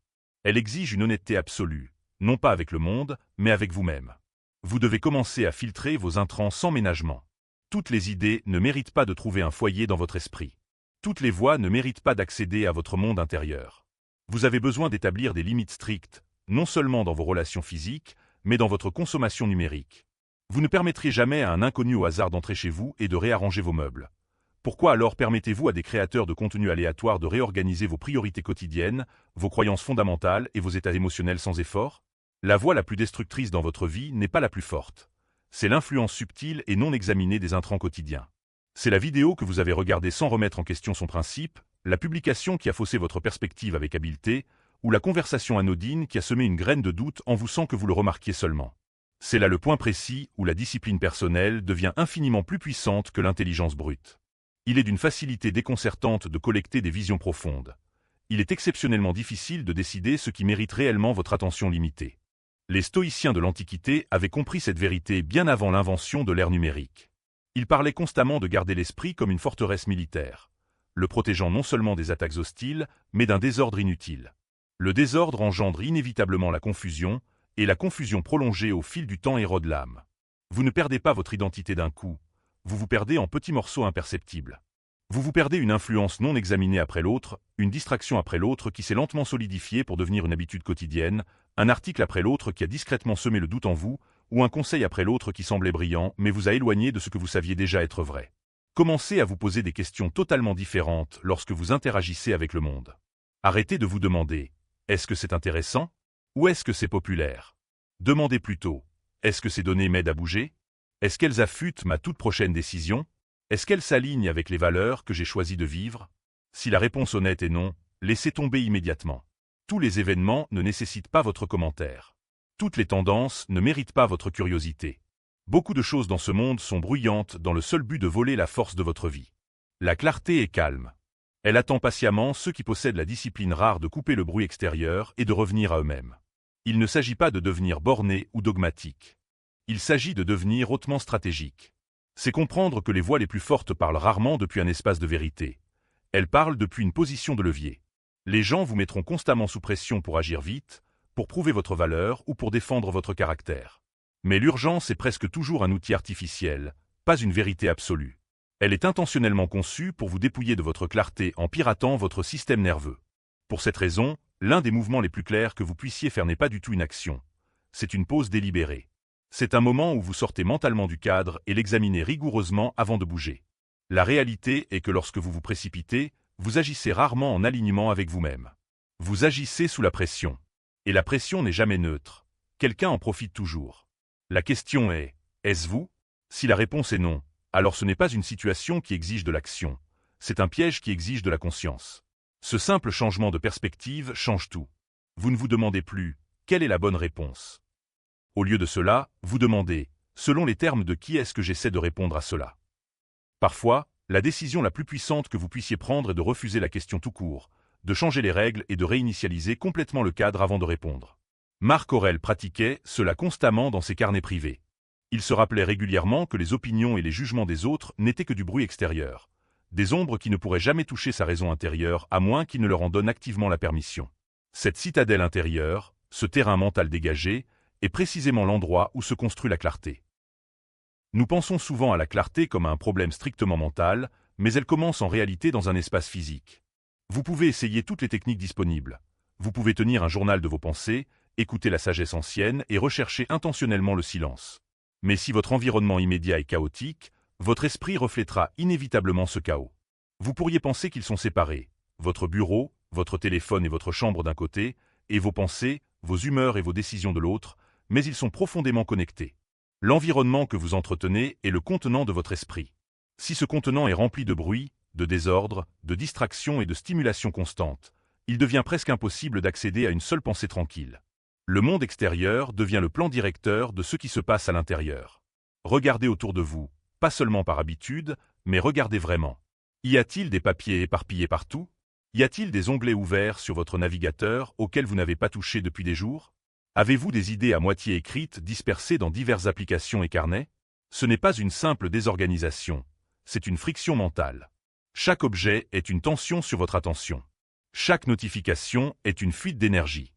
Elle exige une honnêteté absolue, non pas avec le monde, mais avec vous-même. Vous devez commencer à filtrer vos intrants sans ménagement. Toutes les idées ne méritent pas de trouver un foyer dans votre esprit. Toutes les voix ne méritent pas d'accéder à votre monde intérieur. Vous avez besoin d'établir des limites strictes, non seulement dans vos relations physiques, mais dans votre consommation numérique. Vous ne permettrez jamais à un inconnu au hasard d'entrer chez vous et de réarranger vos meubles. Pourquoi alors permettez-vous à des créateurs de contenu aléatoires de réorganiser vos priorités quotidiennes, vos croyances fondamentales et vos états émotionnels sans effort? La voie la plus destructrice dans votre vie n'est pas la plus forte. C'est l'influence subtile et non examinée des intrants quotidiens. C'est la vidéo que vous avez regardée sans remettre en question son principe, la publication qui a faussé votre perspective avec habileté, ou la conversation anodine qui a semé une graine de doute en vous sans que vous le remarquiez seulement. C'est là le point précis où la discipline personnelle devient infiniment plus puissante que l'intelligence brute. Il est d'une facilité déconcertante de collecter des visions profondes. Il est exceptionnellement difficile de décider ce qui mérite réellement votre attention limitée. Les stoïciens de l'Antiquité avaient compris cette vérité bien avant l'invention de l'ère numérique. Ils parlaient constamment de garder l'esprit comme une forteresse militaire, le protégeant non seulement des attaques hostiles, mais d'un désordre inutile. Le désordre engendre inévitablement la confusion, et la confusion prolongée au fil du temps érode l'âme. Vous ne perdez pas votre identité d'un coup, vous vous perdez en petits morceaux imperceptibles. Vous vous perdez une influence non examinée après l'autre, une distraction après l'autre qui s'est lentement solidifiée pour devenir une habitude quotidienne, un article après l'autre qui a discrètement semé le doute en vous, ou un conseil après l'autre qui semblait brillant mais vous a éloigné de ce que vous saviez déjà être vrai. Commencez à vous poser des questions totalement différentes lorsque vous interagissez avec le monde. Arrêtez de vous demander « Est-ce que c'est intéressant ?» ou « Est-ce que c'est populaire ?» Demandez plutôt « Est-ce que ces données m'aident à bouger ?» Est-ce qu'elles affûtent ma toute prochaine décision? Est-ce qu'elles s'alignent avec les valeurs que j'ai choisi de vivre? Si la réponse honnête est non, laissez tomber immédiatement. Tous les événements ne nécessitent pas votre commentaire. Toutes les tendances ne méritent pas votre curiosité. Beaucoup de choses dans ce monde sont bruyantes dans le seul but de voler la force de votre vie. La clarté est calme. Elle attend patiemment ceux qui possèdent la discipline rare de couper le bruit extérieur et de revenir à eux-mêmes. Il ne s'agit pas de devenir borné ou dogmatique. Il s'agit de devenir hautement stratégique. C'est comprendre que les voix les plus fortes parlent rarement depuis un espace de vérité. Elles parlent depuis une position de levier. Les gens vous mettront constamment sous pression pour agir vite, pour prouver votre valeur ou pour défendre votre caractère. Mais l'urgence est presque toujours un outil artificiel, pas une vérité absolue. Elle est intentionnellement conçue pour vous dépouiller de votre clarté en piratant votre système nerveux. Pour cette raison, l'un des mouvements les plus clairs que vous puissiez faire n'est pas du tout une action. C'est une pause délibérée. C'est un moment où vous sortez mentalement du cadre et l'examinez rigoureusement avant de bouger. La réalité est que lorsque vous vous précipitez, vous agissez rarement en alignement avec vous-même. Vous agissez sous la pression. Et la pression n'est jamais neutre. Quelqu'un en profite toujours. La question est, est-ce vous? Si la réponse est non, alors ce n'est pas une situation qui exige de l'action. C'est un piège qui exige de la conscience. Ce simple changement de perspective change tout. Vous ne vous demandez plus, quelle est la bonne réponse? Au lieu de cela, vous demandez, selon les termes de qui est-ce que j'essaie de répondre à cela? Parfois, la décision la plus puissante que vous puissiez prendre est de refuser la question tout court, de changer les règles et de réinitialiser complètement le cadre avant de répondre. Marc Aurèle pratiquait cela constamment dans ses carnets privés. Il se rappelait régulièrement que les opinions et les jugements des autres n'étaient que du bruit extérieur, des ombres qui ne pourraient jamais toucher sa raison intérieure à moins qu'il ne leur en donne activement la permission. Cette citadelle intérieure, ce terrain mental dégagé, est précisément l'endroit où se construit la clarté. Nous pensons souvent à la clarté comme à un problème strictement mental, mais elle commence en réalité dans un espace physique. Vous pouvez essayer toutes les techniques disponibles. Vous pouvez tenir un journal de vos pensées, écouter la sagesse ancienne et rechercher intentionnellement le silence. Mais si votre environnement immédiat est chaotique, votre esprit reflètera inévitablement ce chaos. Vous pourriez penser qu'ils sont séparés, votre bureau, votre téléphone et votre chambre d'un côté, et vos pensées, vos humeurs et vos décisions de l'autre, mais ils sont profondément connectés. L'environnement que vous entretenez est le contenant de votre esprit. Si ce contenant est rempli de bruit, de désordre, de distraction et de stimulation constante, il devient presque impossible d'accéder à une seule pensée tranquille. Le monde extérieur devient le plan directeur de ce qui se passe à l'intérieur. Regardez autour de vous, pas seulement par habitude, mais regardez vraiment. Y a-t-il des papiers éparpillés partout? Y a-t-il des onglets ouverts sur votre navigateur auxquels vous n'avez pas touché depuis des jours? Avez-vous des idées à moitié écrites dispersées dans diverses applications et carnets? Ce n'est pas une simple désorganisation, c'est une friction mentale. Chaque objet est une tension sur votre attention. Chaque notification est une fuite d'énergie.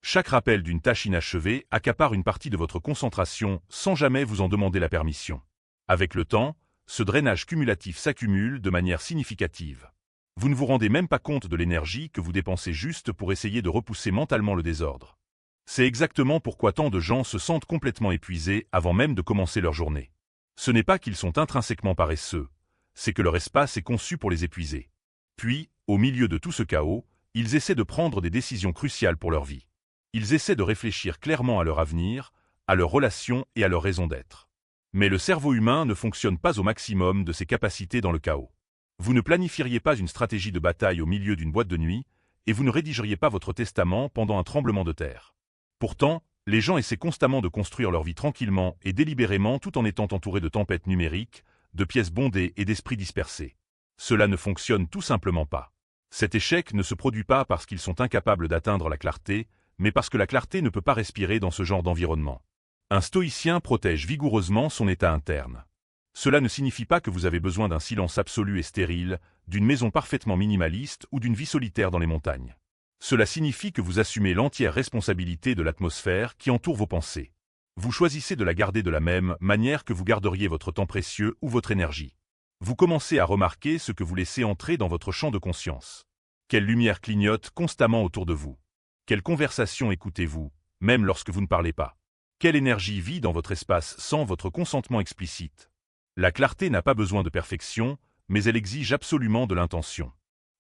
Chaque rappel d'une tâche inachevée accapare une partie de votre concentration sans jamais vous en demander la permission. Avec le temps, ce drainage cumulatif s'accumule de manière significative. Vous ne vous rendez même pas compte de l'énergie que vous dépensez juste pour essayer de repousser mentalement le désordre. C'est exactement pourquoi tant de gens se sentent complètement épuisés avant même de commencer leur journée. Ce n'est pas qu'ils sont intrinsèquement paresseux, c'est que leur espace est conçu pour les épuiser. Puis, au milieu de tout ce chaos, ils essaient de prendre des décisions cruciales pour leur vie. Ils essaient de réfléchir clairement à leur avenir, à leurs relations et à leur raison d'être. Mais le cerveau humain ne fonctionne pas au maximum de ses capacités dans le chaos. Vous ne planifieriez pas une stratégie de bataille au milieu d'une boîte de nuit, et vous ne rédigeriez pas votre testament pendant un tremblement de terre. Pourtant, les gens essaient constamment de construire leur vie tranquillement et délibérément tout en étant entourés de tempêtes numériques, de pièces bondées et d'esprits dispersés. Cela ne fonctionne tout simplement pas. Cet échec ne se produit pas parce qu'ils sont incapables d'atteindre la clarté, mais parce que la clarté ne peut pas respirer dans ce genre d'environnement. Un stoïcien protège vigoureusement son état interne. Cela ne signifie pas que vous avez besoin d'un silence absolu et stérile, d'une maison parfaitement minimaliste ou d'une vie solitaire dans les montagnes. Cela signifie que vous assumez l'entière responsabilité de l'atmosphère qui entoure vos pensées. Vous choisissez de la garder de la même manière que vous garderiez votre temps précieux ou votre énergie. Vous commencez à remarquer ce que vous laissez entrer dans votre champ de conscience. Quelle lumière clignote constamment autour de vous? Quelle conversation écoutez-vous, même lorsque vous ne parlez pas? Quelle énergie vit dans votre espace sans votre consentement explicite? La clarté n'a pas besoin de perfection, mais elle exige absolument de l'intention.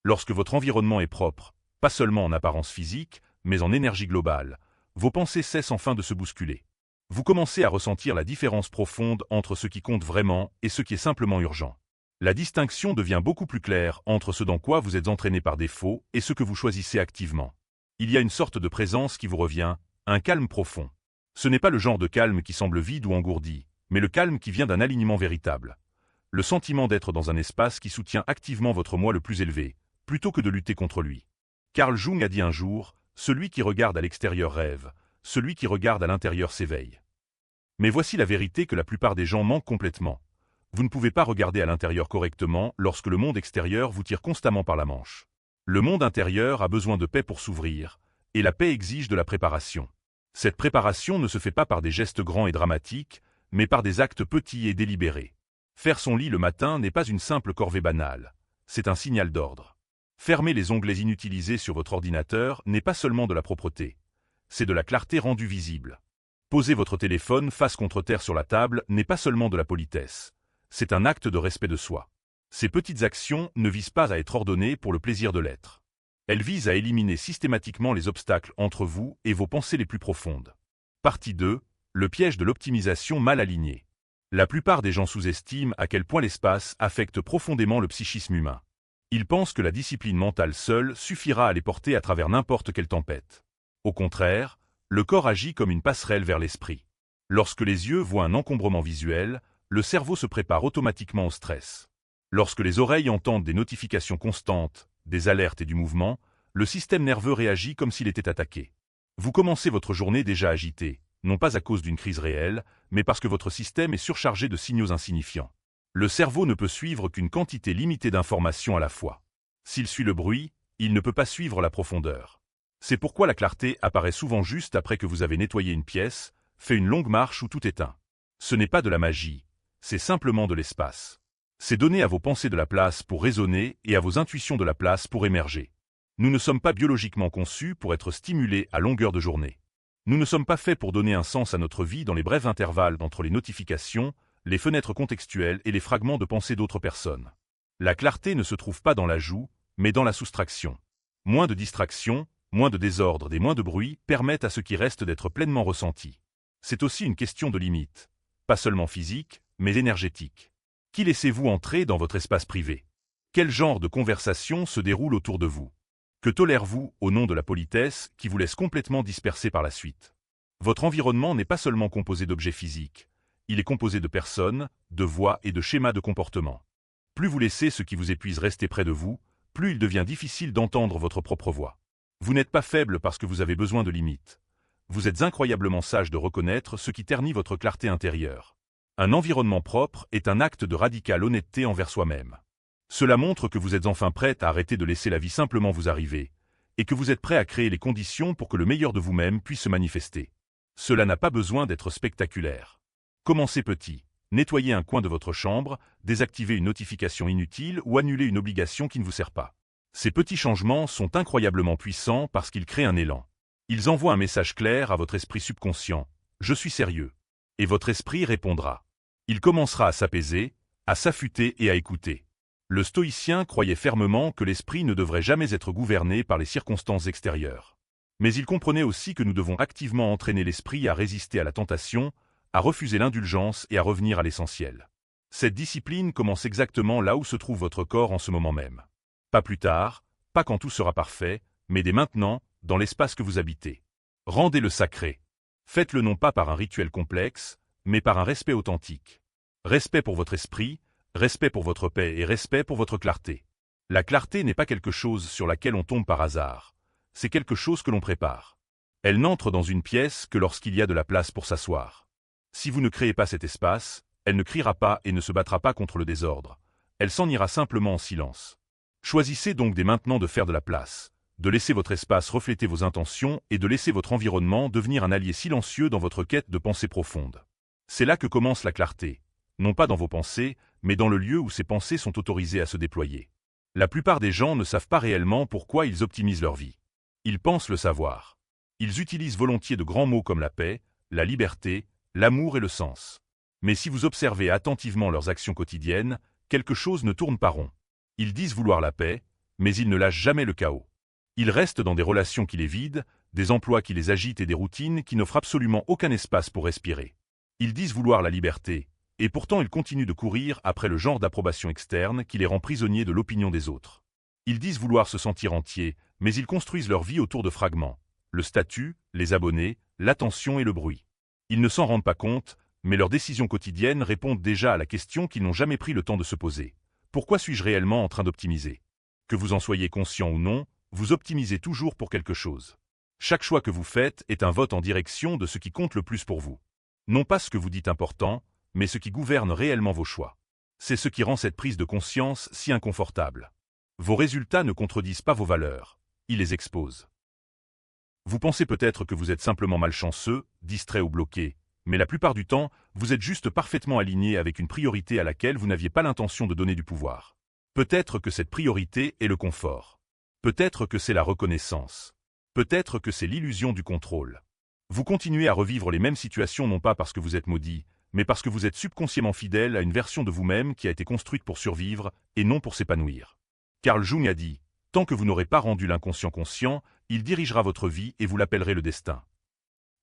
Lorsque votre environnement est propre, pas seulement en apparence physique, mais en énergie globale, vos pensées cessent enfin de se bousculer. Vous commencez à ressentir la différence profonde entre ce qui compte vraiment et ce qui est simplement urgent. La distinction devient beaucoup plus claire entre ce dans quoi vous êtes entraîné par défaut et ce que vous choisissez activement. Il y a une sorte de présence qui vous revient, un calme profond. Ce n'est pas le genre de calme qui semble vide ou engourdi, mais le calme qui vient d'un alignement véritable. Le sentiment d'être dans un espace qui soutient activement votre moi le plus élevé, plutôt que de lutter contre lui. Carl Jung a dit un jour, « Celui qui regarde à l'extérieur rêve, celui qui regarde à l'intérieur s'éveille. » Mais voici la vérité que la plupart des gens manquent complètement. Vous ne pouvez pas regarder à l'intérieur correctement lorsque le monde extérieur vous tire constamment par la manche. Le monde intérieur a besoin de paix pour s'ouvrir, et la paix exige de la préparation. Cette préparation ne se fait pas par des gestes grands et dramatiques, mais par des actes petits et délibérés. Faire son lit le matin n'est pas une simple corvée banale, c'est un signal d'ordre. Fermer les onglets inutilisés sur votre ordinateur n'est pas seulement de la propreté, c'est de la clarté rendue visible. Poser votre téléphone face contre terre sur la table n'est pas seulement de la politesse, c'est un acte de respect de soi. Ces petites actions ne visent pas à être ordonnées pour le plaisir de l'être. Elles visent à éliminer systématiquement les obstacles entre vous et vos pensées les plus profondes. Partie 2. Le piège de l'optimisation mal alignée. La plupart des gens sous-estiment à quel point l'espace affecte profondément le psychisme humain. Ils pensent que la discipline mentale seule suffira à les porter à travers n'importe quelle tempête. Au contraire, le corps agit comme une passerelle vers l'esprit. Lorsque les yeux voient un encombrement visuel, le cerveau se prépare automatiquement au stress. Lorsque les oreilles entendent des notifications constantes, des alertes et du mouvement, le système nerveux réagit comme s'il était attaqué. Vous commencez votre journée déjà agitée, non pas à cause d'une crise réelle, mais parce que votre système est surchargé de signaux insignifiants. Le cerveau ne peut suivre qu'une quantité limitée d'informations à la fois. S'il suit le bruit, il ne peut pas suivre la profondeur. C'est pourquoi la clarté apparaît souvent juste après que vous avez nettoyé une pièce, fait une longue marche ou tout éteint. Ce n'est pas de la magie, c'est simplement de l'espace. C'est donner à vos pensées de la place pour raisonner et à vos intuitions de la place pour émerger. Nous ne sommes pas biologiquement conçus pour être stimulés à longueur de journée. Nous ne sommes pas faits pour donner un sens à notre vie dans les brefs intervalles entre les notifications, les fenêtres contextuelles et les fragments de pensée d'autres personnes. La clarté ne se trouve pas dans l'ajout, mais dans la soustraction. Moins de distractions, moins de désordre et moins de bruit permettent à ce qui reste d'être pleinement ressenti. C'est aussi une question de limite, pas seulement physique, mais énergétique. Qui laissez-vous entrer dans votre espace privé? Quel genre de conversation se déroule autour de vous? Que tolère-vous au nom de la politesse qui vous laisse complètement dispersé par la suite? Votre environnement n'est pas seulement composé d'objets physiques, il est composé de personnes, de voix et de schémas de comportement. Plus vous laissez ce qui vous épuise rester près de vous, plus il devient difficile d'entendre votre propre voix. Vous n'êtes pas faible parce que vous avez besoin de limites. Vous êtes incroyablement sage de reconnaître ce qui ternit votre clarté intérieure. Un environnement propre est un acte de radicale honnêteté envers soi-même. Cela montre que vous êtes enfin prêt à arrêter de laisser la vie simplement vous arriver, et que vous êtes prêt à créer les conditions pour que le meilleur de vous-même puisse se manifester. Cela n'a pas besoin d'être spectaculaire. Commencez petit. Nettoyez un coin de votre chambre, désactivez une notification inutile ou annulez une obligation qui ne vous sert pas. Ces petits changements sont incroyablement puissants parce qu'ils créent un élan. Ils envoient un message clair à votre esprit subconscient. Je suis sérieux. Et votre esprit répondra. Il commencera à s'apaiser, à s'affûter et à écouter. Le stoïcien croyait fermement que l'esprit ne devrait jamais être gouverné par les circonstances extérieures. Mais il comprenait aussi que nous devons activement entraîner l'esprit à résister à la tentation, à refuser l'indulgence et à revenir à l'essentiel. Cette discipline commence exactement là où se trouve votre corps en ce moment même. Pas plus tard, pas quand tout sera parfait, mais dès maintenant, dans l'espace que vous habitez. Rendez-le sacré. Faites-le non pas par un rituel complexe, mais par un respect authentique. Respect pour votre esprit, respect pour votre paix et respect pour votre clarté. La clarté n'est pas quelque chose sur laquelle on tombe par hasard. C'est quelque chose que l'on prépare. Elle n'entre dans une pièce que lorsqu'il y a de la place pour s'asseoir. Si vous ne créez pas cet espace, elle ne criera pas et ne se battra pas contre le désordre. Elle s'en ira simplement en silence. Choisissez donc dès maintenant de faire de la place, de laisser votre espace refléter vos intentions et de laisser votre environnement devenir un allié silencieux dans votre quête de pensée profonde. C'est là que commence la clarté, non pas dans vos pensées, mais dans le lieu où ces pensées sont autorisées à se déployer. La plupart des gens ne savent pas réellement pourquoi ils optimisent leur vie. Ils pensent le savoir. Ils utilisent volontiers de grands mots comme la paix, la liberté, l'amour et le sens. Mais si vous observez attentivement leurs actions quotidiennes, quelque chose ne tourne pas rond. Ils disent vouloir la paix, mais ils ne lâchent jamais le chaos. Ils restent dans des relations qui les vident, des emplois qui les agitent et des routines qui n'offrent absolument aucun espace pour respirer. Ils disent vouloir la liberté, et pourtant ils continuent de courir après le genre d'approbation externe qui les rend prisonniers de l'opinion des autres. Ils disent vouloir se sentir entiers, mais ils construisent leur vie autour de fragments. Le statut, les abonnés, l'attention et le bruit. Ils ne s'en rendent pas compte, mais leurs décisions quotidiennes répondent déjà à la question qu'ils n'ont jamais pris le temps de se poser. Pourquoi suis-je réellement en train d'optimiser? Que vous en soyez conscient ou non, vous optimisez toujours pour quelque chose. Chaque choix que vous faites est un vote en direction de ce qui compte le plus pour vous. Non pas ce que vous dites important, mais ce qui gouverne réellement vos choix. C'est ce qui rend cette prise de conscience si inconfortable. Vos résultats ne contredisent pas vos valeurs, ils les exposent. Vous pensez peut-être que vous êtes simplement malchanceux, distrait ou bloqué, mais la plupart du temps, vous êtes juste parfaitement aligné avec une priorité à laquelle vous n'aviez pas l'intention de donner du pouvoir. Peut-être que cette priorité est le confort. Peut-être que c'est la reconnaissance. Peut-être que c'est l'illusion du contrôle. Vous continuez à revivre les mêmes situations non pas parce que vous êtes maudit, mais parce que vous êtes subconsciemment fidèle à une version de vous-même qui a été construite pour survivre et non pour s'épanouir. Carl Jung a dit « Tant que vous n'aurez pas rendu l'inconscient conscient, il dirigera votre vie et vous l'appellerez le destin. »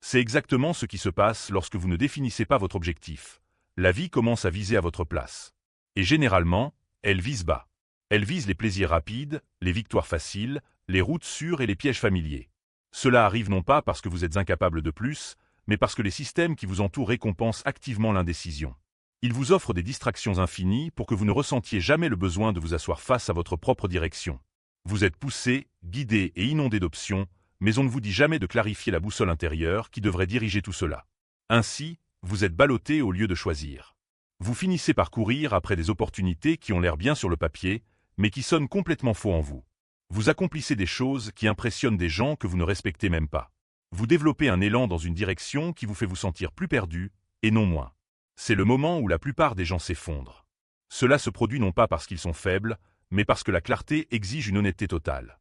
C'est exactement ce qui se passe lorsque vous ne définissez pas votre objectif. La vie commence à viser à votre place. Et généralement, elle vise bas. Elle vise les plaisirs rapides, les victoires faciles, les routes sûres et les pièges familiers. Cela arrive non pas parce que vous êtes incapable de plus, mais parce que les systèmes qui vous entourent récompensent activement l'indécision. Ils vous offrent des distractions infinies pour que vous ne ressentiez jamais le besoin de vous asseoir face à votre propre direction. Vous êtes poussé, guidé et inondé d'options, mais on ne vous dit jamais de clarifier la boussole intérieure qui devrait diriger tout cela. Ainsi, vous êtes ballotté au lieu de choisir. Vous finissez par courir après des opportunités qui ont l'air bien sur le papier, mais qui sonnent complètement faux en vous. Vous accomplissez des choses qui impressionnent des gens que vous ne respectez même pas. Vous développez un élan dans une direction qui vous fait vous sentir plus perdu, et non moins. C'est le moment où la plupart des gens s'effondrent. Cela se produit non pas parce qu'ils sont faibles, mais parce que la clarté exige une honnêteté totale.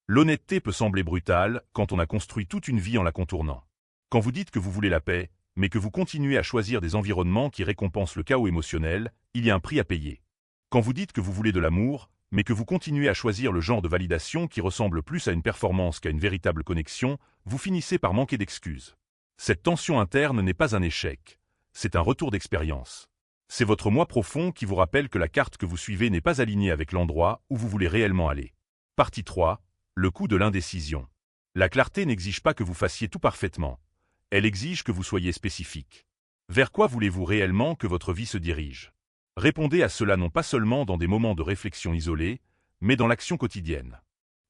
L'honnêteté peut sembler brutale quand on a construit toute une vie en la contournant. Quand vous dites que vous voulez la paix, mais que vous continuez à choisir des environnements qui récompensent le chaos émotionnel, il y a un prix à payer. Quand vous dites que vous voulez de l'amour, mais que vous continuez à choisir le genre de validation qui ressemble plus à une performance qu'à une véritable connexion, vous finissez par manquer d'excuses. Cette tension interne n'est pas un échec, c'est un retour d'expérience. C'est votre moi profond qui vous rappelle que la carte que vous suivez n'est pas alignée avec l'endroit où vous voulez réellement aller. Partie 3. Le coût de l'indécision. La clarté n'exige pas que vous fassiez tout parfaitement. Elle exige que vous soyez spécifique. Vers quoi voulez-vous réellement que votre vie se dirige? Répondez à cela non pas seulement dans des moments de réflexion isolés, mais dans l'action quotidienne.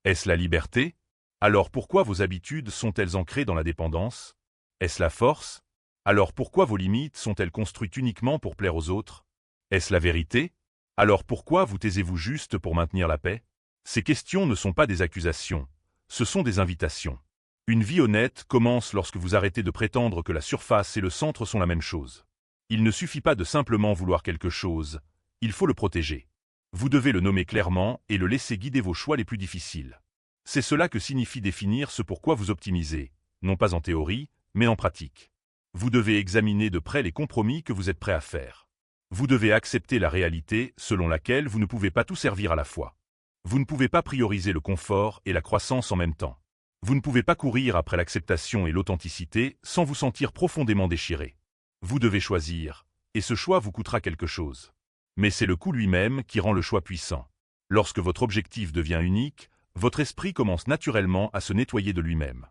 Est-ce la liberté? Alors pourquoi vos habitudes sont-elles ancrées dans la dépendance? Est-ce la force? Alors pourquoi vos limites sont-elles construites uniquement pour plaire aux autres? Est-ce la vérité? Alors pourquoi vous taisez-vous juste pour maintenir la paix? Ces questions ne sont pas des accusations, ce sont des invitations. Une vie honnête commence lorsque vous arrêtez de prétendre que la surface et le centre sont la même chose. Il ne suffit pas de simplement vouloir quelque chose, il faut le protéger. Vous devez le nommer clairement et le laisser guider vos choix les plus difficiles. C'est cela que signifie définir ce pourquoi vous optimisez, non pas en théorie, mais en pratique. Vous devez examiner de près les compromis que vous êtes prêt à faire. Vous devez accepter la réalité selon laquelle vous ne pouvez pas tout servir à la fois. Vous ne pouvez pas prioriser le confort et la croissance en même temps. Vous ne pouvez pas courir après l'acceptation et l'authenticité sans vous sentir profondément déchiré. Vous devez choisir, et ce choix vous coûtera quelque chose. Mais c'est le coût lui-même qui rend le choix puissant. Lorsque votre objectif devient unique, votre esprit commence naturellement à se nettoyer de lui-même.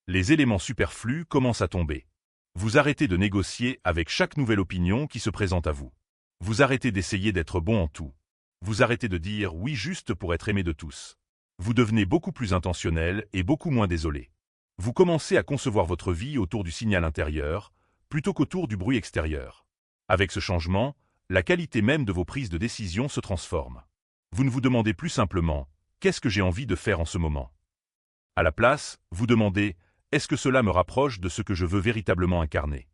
Les éléments superflus commencent à tomber. Vous arrêtez de négocier avec chaque nouvelle opinion qui se présente à vous. Vous arrêtez d'essayer d'être bon en tout. Vous arrêtez de dire oui juste pour être aimé de tous. Vous devenez beaucoup plus intentionnel et beaucoup moins désolé. Vous commencez à concevoir votre vie autour du signal intérieur, plutôt qu'autour du bruit extérieur. Avec ce changement, la qualité même de vos prises de décision se transforme. Vous ne vous demandez plus simplement « Qu'est-ce que j'ai envie de faire en ce moment ?» À la place, vous demandez « Est-ce que cela me rapproche de ce que je veux véritablement incarner ?»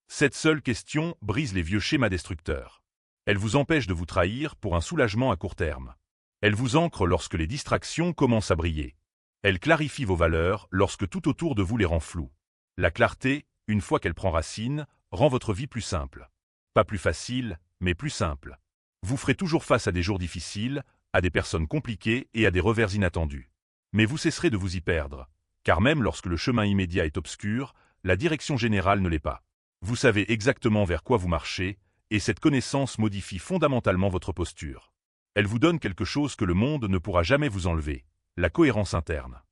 Cette seule question brise les vieux schémas destructeurs. Elle vous empêche de vous trahir pour un soulagement à court terme. Elle vous ancre lorsque les distractions commencent à briller. Elle clarifie vos valeurs lorsque tout autour de vous les rend floues. La clarté, une fois qu'elle prend racine, rend votre vie plus simple. Pas plus facile, mais plus simple. Vous ferez toujours face à des jours difficiles, à des personnes compliquées et à des revers inattendus. Mais vous cesserez de vous y perdre, car même lorsque le chemin immédiat est obscur, la direction générale ne l'est pas. Vous savez exactement vers quoi vous marchez, et cette connaissance modifie fondamentalement votre posture. Elle vous donne quelque chose que le monde ne pourra jamais vous enlever, la cohérence interne.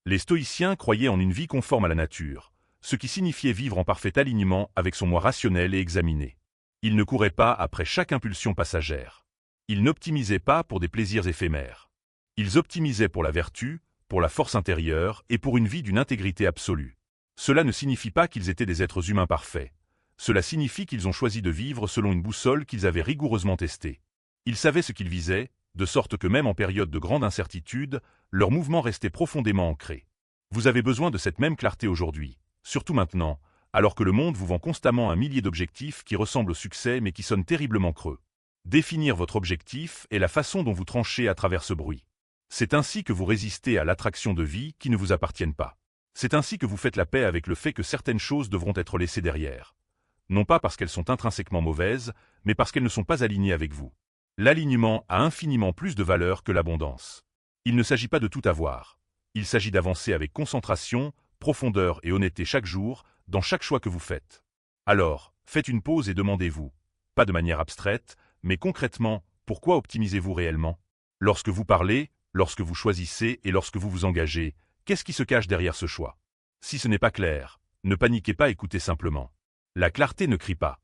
Les stoïciens croyaient en une vie conforme à la nature, ce qui signifiait vivre en parfait alignement avec son moi rationnel et examiné. Ils ne couraient pas après chaque impulsion passagère. Ils n'optimisaient pas pour des plaisirs éphémères. Ils optimisaient pour la vertu, pour la force intérieure et pour une vie d'une intégrité absolue. Cela ne signifie pas qu'ils étaient des êtres humains parfaits. Cela signifie qu'ils ont choisi de vivre selon une boussole qu'ils avaient rigoureusement testée. Ils savaient ce qu'ils visaient, de sorte que même en période de grande incertitude, leurs mouvements restaient profondément ancrés. Vous avez besoin de cette même clarté aujourd'hui, surtout maintenant, alors que le monde vous vend constamment un millier d'objectifs qui ressemblent au succès mais qui sonnent terriblement creux. Définir votre objectif est la façon dont vous tranchez à travers ce bruit. C'est ainsi que vous résistez à l'attraction de vie qui ne vous appartiennent pas. C'est ainsi que vous faites la paix avec le fait que certaines choses devront être laissées derrière. Non pas parce qu'elles sont intrinsèquement mauvaises, mais parce qu'elles ne sont pas alignées avec vous. L'alignement a infiniment plus de valeur que l'abondance. Il ne s'agit pas de tout avoir. Il s'agit d'avancer avec concentration, profondeur et honnêteté chaque jour, dans chaque choix que vous faites. Alors, faites une pause et demandez-vous, pas de manière abstraite, mais concrètement, pourquoi optimisez-vous réellement? Lorsque vous parlez, lorsque vous choisissez et lorsque vous vous engagez, qu'est-ce qui se cache derrière ce choix? Si ce n'est pas clair, ne paniquez pas, écoutez simplement. La clarté ne crie pas.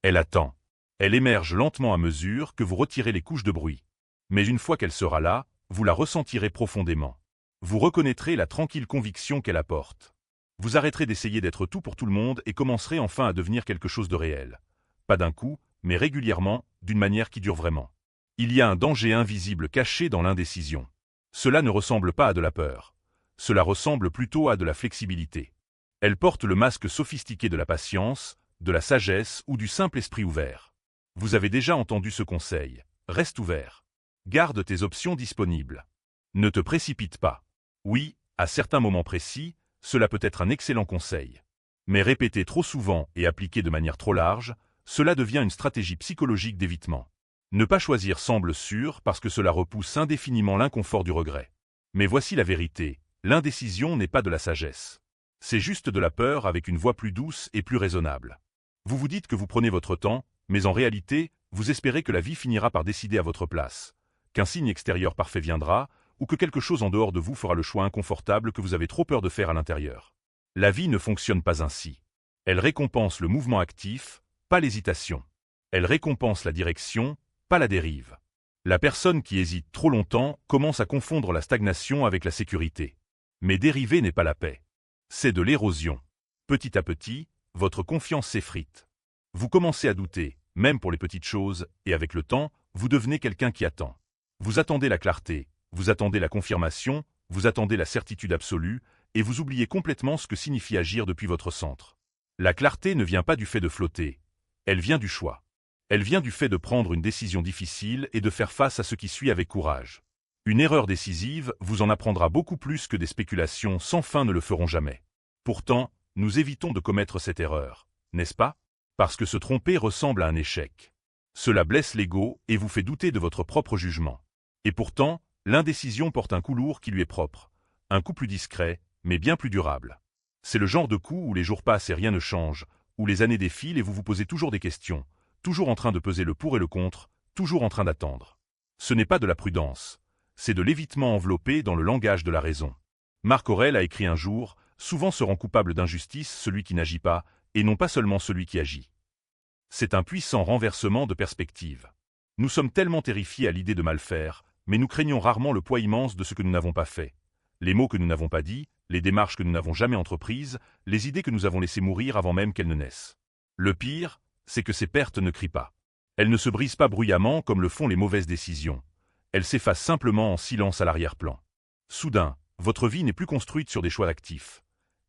Elle attend. Elle émerge lentement à mesure que vous retirez les couches de bruit. Mais une fois qu'elle sera là, vous la ressentirez profondément. Vous reconnaîtrez la tranquille conviction qu'elle apporte. Vous arrêterez d'essayer d'être tout pour tout le monde et commencerez enfin à devenir quelque chose de réel. Pas d'un coup, mais régulièrement, d'une manière qui dure vraiment. Il y a un danger invisible caché dans l'indécision. Cela ne ressemble pas à de la peur. Cela ressemble plutôt à de la flexibilité. Elle porte le masque sophistiqué de la patience, de la sagesse ou du simple esprit ouvert. Vous avez déjà entendu ce conseil. Reste ouvert. Garde tes options disponibles. Ne te précipite pas. Oui, à certains moments précis, cela peut être un excellent conseil. Mais répété trop souvent et appliqué de manière trop large, cela devient une stratégie psychologique d'évitement. Ne pas choisir semble sûr parce que cela repousse indéfiniment l'inconfort du regret. Mais voici la vérité, l'indécision n'est pas de la sagesse. C'est juste de la peur avec une voix plus douce et plus raisonnable. Vous vous dites que vous prenez votre temps, mais en réalité, vous espérez que la vie finira par décider à votre place, qu'un signe extérieur parfait viendra, ou que quelque chose en dehors de vous fera le choix inconfortable que vous avez trop peur de faire à l'intérieur. La vie ne fonctionne pas ainsi. Elle récompense le mouvement actif, pas l'hésitation. Elle récompense la direction, pas la dérive. La personne qui hésite trop longtemps commence à confondre la stagnation avec la sécurité. Mais dériver n'est pas la paix. C'est de l'érosion. Petit à petit, votre confiance s'effrite. Vous commencez à douter, même pour les petites choses, et avec le temps, vous devenez quelqu'un qui attend. Vous attendez la clarté, vous attendez la confirmation, vous attendez la certitude absolue, et vous oubliez complètement ce que signifie agir depuis votre centre. La clarté ne vient pas du fait de flotter, elle vient du choix. Elle vient du fait de prendre une décision difficile et de faire face à ce qui suit avec courage. Une erreur décisive vous en apprendra beaucoup plus que des spéculations sans fin ne le feront jamais. Pourtant, nous évitons de commettre cette erreur, n'est-ce pas? Parce que se tromper ressemble à un échec. Cela blesse l'ego et vous fait douter de votre propre jugement. Et pourtant, l'indécision porte un coup lourd qui lui est propre. Un coup plus discret, mais bien plus durable. C'est le genre de coup où les jours passent et rien ne change, où les années défilent et vous vous posez toujours des questions, toujours en train de peser le pour et le contre, toujours en train d'attendre. Ce n'est pas de la prudence, c'est de l'évitement enveloppé dans le langage de la raison. Marc Aurèle a écrit un jour, « Souvent se rend coupable d'injustice celui qui n'agit pas, et non pas seulement celui qui agit. » C'est un puissant renversement de perspective. Nous sommes tellement terrifiés à l'idée de mal faire, mais nous craignons rarement le poids immense de ce que nous n'avons pas fait. Les mots que nous n'avons pas dits, les démarches que nous n'avons jamais entreprises, les idées que nous avons laissées mourir avant même qu'elles ne naissent. Le pire, c'est que ces pertes ne crient pas. Elles ne se brisent pas bruyamment comme le font les mauvaises décisions. Elles s'effacent simplement en silence à l'arrière-plan. Soudain, votre vie n'est plus construite sur des choix actifs.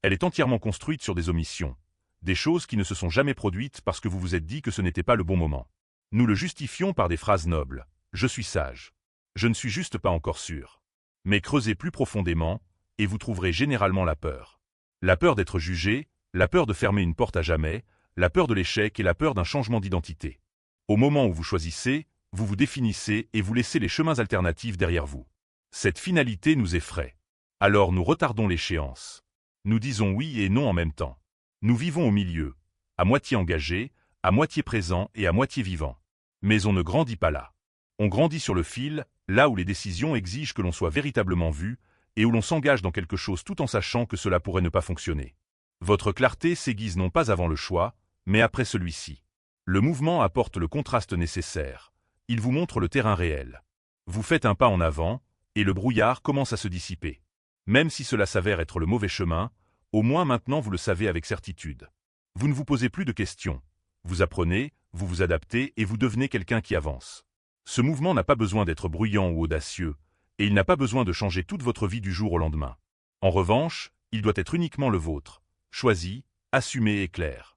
Elle est entièrement construite sur des omissions. Des choses qui ne se sont jamais produites parce que vous vous êtes dit que ce n'était pas le bon moment. Nous le justifions par des phrases nobles. « Je suis sage. Je ne suis juste pas encore sûr. » Mais creusez plus profondément, et vous trouverez généralement la peur. La peur d'être jugé, la peur de fermer une porte à jamais, la peur de l'échec et la peur d'un changement d'identité. Au moment où vous choisissez, vous vous définissez et vous laissez les chemins alternatifs derrière vous. Cette finalité nous effraie. Alors nous retardons l'échéance. Nous disons oui et non en même temps. Nous vivons au milieu, à moitié engagés, à moitié présents et à moitié vivants. Mais on ne grandit pas là. On grandit sur le fil, là où les décisions exigent que l'on soit véritablement vu, et où l'on s'engage dans quelque chose tout en sachant que cela pourrait ne pas fonctionner. Votre clarté s'aiguise non pas avant le choix, mais après celui-ci. Le mouvement apporte le contraste nécessaire. Il vous montre le terrain réel. Vous faites un pas en avant, et le brouillard commence à se dissiper. Même si cela s'avère être le mauvais chemin, au moins maintenant vous le savez avec certitude. Vous ne vous posez plus de questions. Vous apprenez, vous vous adaptez et vous devenez quelqu'un qui avance. Ce mouvement n'a pas besoin d'être bruyant ou audacieux, et il n'a pas besoin de changer toute votre vie du jour au lendemain. En revanche, il doit être uniquement le vôtre, choisi, assumé et clair.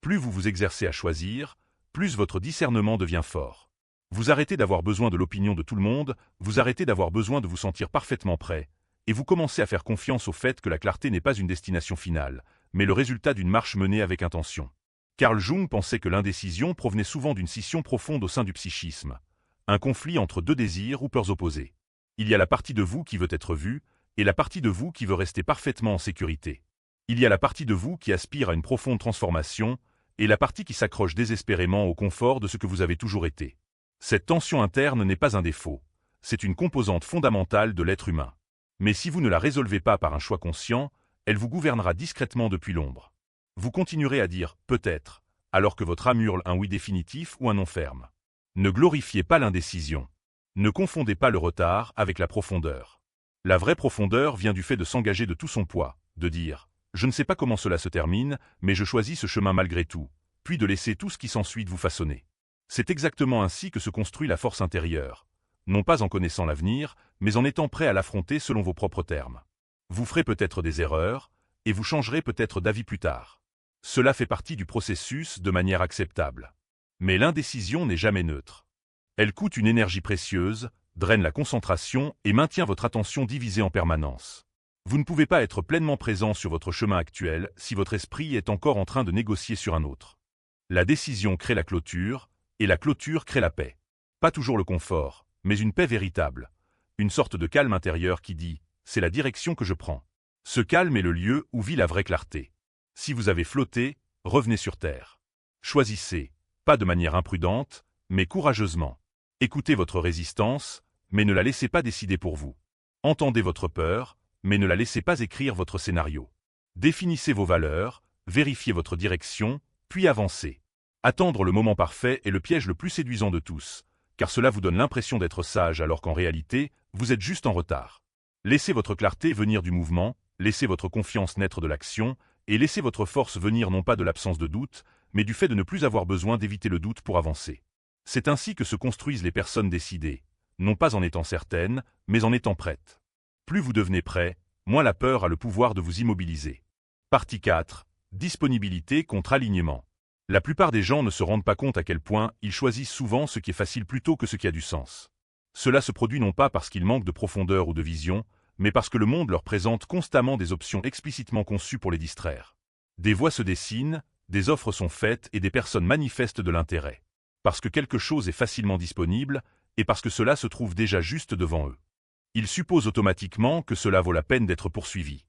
Plus vous vous exercez à choisir, plus votre discernement devient fort. Vous arrêtez d'avoir besoin de l'opinion de tout le monde, vous arrêtez d'avoir besoin de vous sentir parfaitement prêt, et vous commencez à faire confiance au fait que la clarté n'est pas une destination finale, mais le résultat d'une marche menée avec intention. Carl Jung pensait que l'indécision provenait souvent d'une scission profonde au sein du psychisme, un conflit entre deux désirs ou peurs opposées. Il y a la partie de vous qui veut être vue, et la partie de vous qui veut rester parfaitement en sécurité. Il y a la partie de vous qui aspire à une profonde transformation, et la partie qui s'accroche désespérément au confort de ce que vous avez toujours été. Cette tension interne n'est pas un défaut, c'est une composante fondamentale de l'être humain. Mais si vous ne la résolvez pas par un choix conscient, elle vous gouvernera discrètement depuis l'ombre. Vous continuerez à dire « peut-être », alors que votre âme hurle un oui définitif ou un non ferme. Ne glorifiez pas l'indécision. Ne confondez pas le retard avec la profondeur. La vraie profondeur vient du fait de s'engager de tout son poids, de dire « je ne sais pas comment cela se termine, mais je choisis ce chemin malgré tout », puis de laisser tout ce qui s'ensuit de vous façonner. C'est exactement ainsi que se construit la force intérieure, non pas en connaissant l'avenir, mais en étant prêt à l'affronter selon vos propres termes. Vous ferez peut-être des erreurs, et vous changerez peut-être d'avis plus tard. Cela fait partie du processus de manière acceptable. Mais l'indécision n'est jamais neutre. Elle coûte une énergie précieuse, draine la concentration et maintient votre attention divisée en permanence. Vous ne pouvez pas être pleinement présent sur votre chemin actuel si votre esprit est encore en train de négocier sur un autre. La décision crée la clôture, et la clôture crée la paix. Pas toujours le confort, mais une paix véritable. Une sorte de calme intérieur qui dit « c'est la direction que je prends ». Ce calme est le lieu où vit la vraie clarté. Si vous avez flotté, revenez sur terre. Choisissez, pas de manière imprudente, mais courageusement. Écoutez votre résistance, mais ne la laissez pas décider pour vous. Entendez votre peur, mais ne la laissez pas écrire votre scénario. Définissez vos valeurs, vérifiez votre direction, puis avancez. Attendre le moment parfait est le piège le plus séduisant de tous, car cela vous donne l'impression d'être sage alors qu'en réalité, vous êtes juste en retard. Laissez votre clarté venir du mouvement, laissez votre confiance naître de l'action, et laissez votre force venir non pas de l'absence de doute, mais du fait de ne plus avoir besoin d'éviter le doute pour avancer. C'est ainsi que se construisent les personnes décidées, non pas en étant certaines, mais en étant prêtes. Plus vous devenez prêt, moins la peur a le pouvoir de vous immobiliser. Partie 4. Disponibilité contre alignement. La plupart des gens ne se rendent pas compte à quel point ils choisissent souvent ce qui est facile plutôt que ce qui a du sens. Cela se produit non pas parce qu'ils manquent de profondeur ou de vision, mais parce que le monde leur présente constamment des options explicitement conçues pour les distraire. Des voies se dessinent, des offres sont faites et des personnes manifestent de l'intérêt. Parce que quelque chose est facilement disponible, et parce que cela se trouve déjà juste devant eux. Ils supposent automatiquement que cela vaut la peine d'être poursuivi.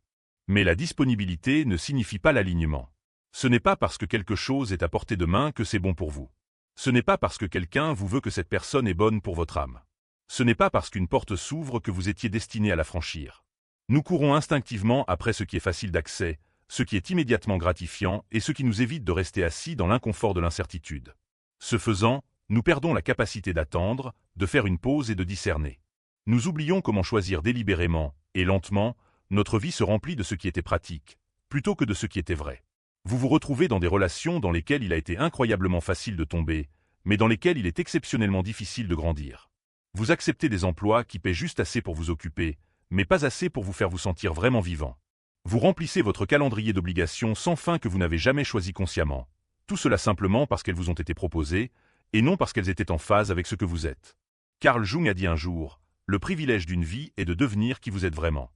Mais la disponibilité ne signifie pas l'alignement. Ce n'est pas parce que quelque chose est à portée de main que c'est bon pour vous. Ce n'est pas parce que quelqu'un vous veut que cette personne est bonne pour votre âme. Ce n'est pas parce qu'une porte s'ouvre que vous étiez destiné à la franchir. Nous courons instinctivement après ce qui est facile d'accès, ce qui est immédiatement gratifiant et ce qui nous évite de rester assis dans l'inconfort de l'incertitude. Ce faisant, nous perdons la capacité d'attendre, de faire une pause et de discerner. Nous oublions comment choisir délibérément, et lentement, notre vie se remplit de ce qui était pratique, plutôt que de ce qui était vrai. Vous vous retrouvez dans des relations dans lesquelles il a été incroyablement facile de tomber, mais dans lesquelles il est exceptionnellement difficile de grandir. Vous acceptez des emplois qui paient juste assez pour vous occuper, mais pas assez pour vous faire vous sentir vraiment vivant. Vous remplissez votre calendrier d'obligations sans fin que vous n'avez jamais choisi consciemment. Tout cela simplement parce qu'elles vous ont été proposées, et non parce qu'elles étaient en phase avec ce que vous êtes. Carl Jung a dit un jour, « Le privilège d'une vie est de devenir qui vous êtes vraiment. »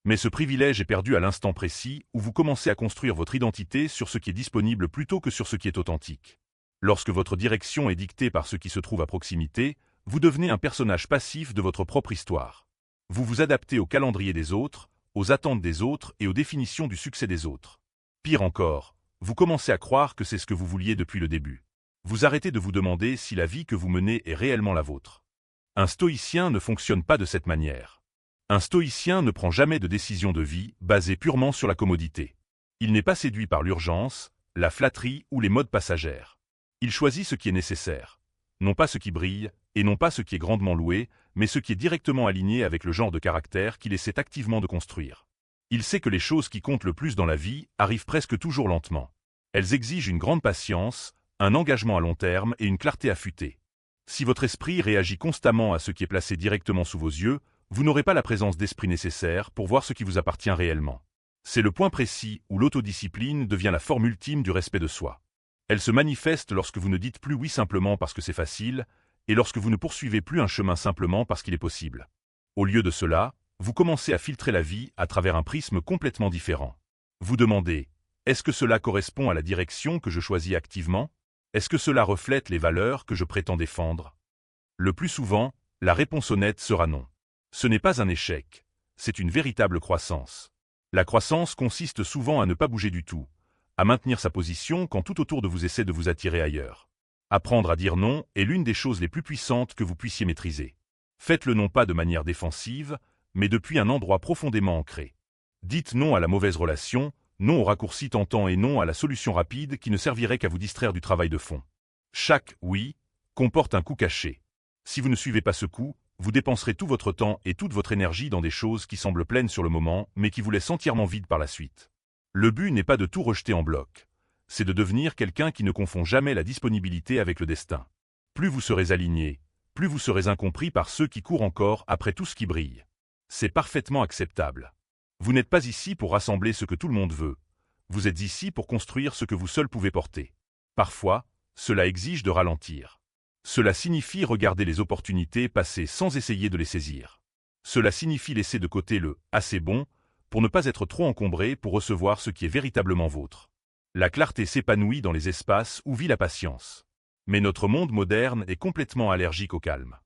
Mais ce privilège est perdu à l'instant précis où vous commencez à construire votre identité sur ce qui est disponible plutôt que sur ce qui est authentique. Lorsque votre direction est dictée par ce qui se trouve à proximité, vous devenez un personnage passif de votre propre histoire. Vous vous adaptez au calendrier des autres, aux attentes des autres et aux définitions du succès des autres. Pire encore, vous commencez à croire que c'est ce que vous vouliez depuis le début. Vous arrêtez de vous demander si la vie que vous menez est réellement la vôtre. Un stoïcien ne fonctionne pas de cette manière. Un stoïcien ne prend jamais de décision de vie basée purement sur la commodité. Il n'est pas séduit par l'urgence, la flatterie ou les modes passagères. Il choisit ce qui est nécessaire. Non pas ce qui brille, et non pas ce qui est grandement loué, mais ce qui est directement aligné avec le genre de caractère qu'il essaie activement de construire. Il sait que les choses qui comptent le plus dans la vie arrivent presque toujours lentement. Elles exigent une grande patience, un engagement à long terme et une clarté affûtée. Si votre esprit réagit constamment à ce qui est placé directement sous vos yeux, vous n'aurez pas la présence d'esprit nécessaire pour voir ce qui vous appartient réellement. C'est le point précis où l'autodiscipline devient la forme ultime du respect de soi. Elle se manifeste lorsque vous ne dites plus oui simplement parce que c'est facile, et lorsque vous ne poursuivez plus un chemin simplement parce qu'il est possible. Au lieu de cela, vous commencez à filtrer la vie à travers un prisme complètement différent. Vous demandez, est-ce que cela correspond à la direction que je choisis activement? Est-ce que cela reflète les valeurs que je prétends défendre? Le plus souvent, la réponse honnête sera non. Ce n'est pas un échec, c'est une véritable croissance. La croissance consiste souvent à ne pas bouger du tout, à maintenir sa position quand tout autour de vous essaie de vous attirer ailleurs. Apprendre à dire non est l'une des choses les plus puissantes que vous puissiez maîtriser. Faites-le non pas de manière défensive, mais depuis un endroit profondément ancré. Dites non à la mauvaise relation, non au raccourci tentant et non à la solution rapide qui ne servirait qu'à vous distraire du travail de fond. Chaque « oui » comporte un coût caché. Si vous ne suivez pas ce coût, vous dépenserez tout votre temps et toute votre énergie dans des choses qui semblent pleines sur le moment, mais qui vous laissent entièrement vide par la suite. Le but n'est pas de tout rejeter en bloc. C'est de devenir quelqu'un qui ne confond jamais la disponibilité avec le destin. Plus vous serez aligné, plus vous serez incompris par ceux qui courent encore après tout ce qui brille. C'est parfaitement acceptable. Vous n'êtes pas ici pour rassembler ce que tout le monde veut. Vous êtes ici pour construire ce que vous seul pouvez porter. Parfois, cela exige de ralentir. Cela signifie regarder les opportunités passer sans essayer de les saisir. Cela signifie laisser de côté le « assez bon » pour ne pas être trop encombré pour recevoir ce qui est véritablement vôtre. La clarté s'épanouit dans les espaces où vit la patience. Mais notre monde moderne est complètement allergique au calme.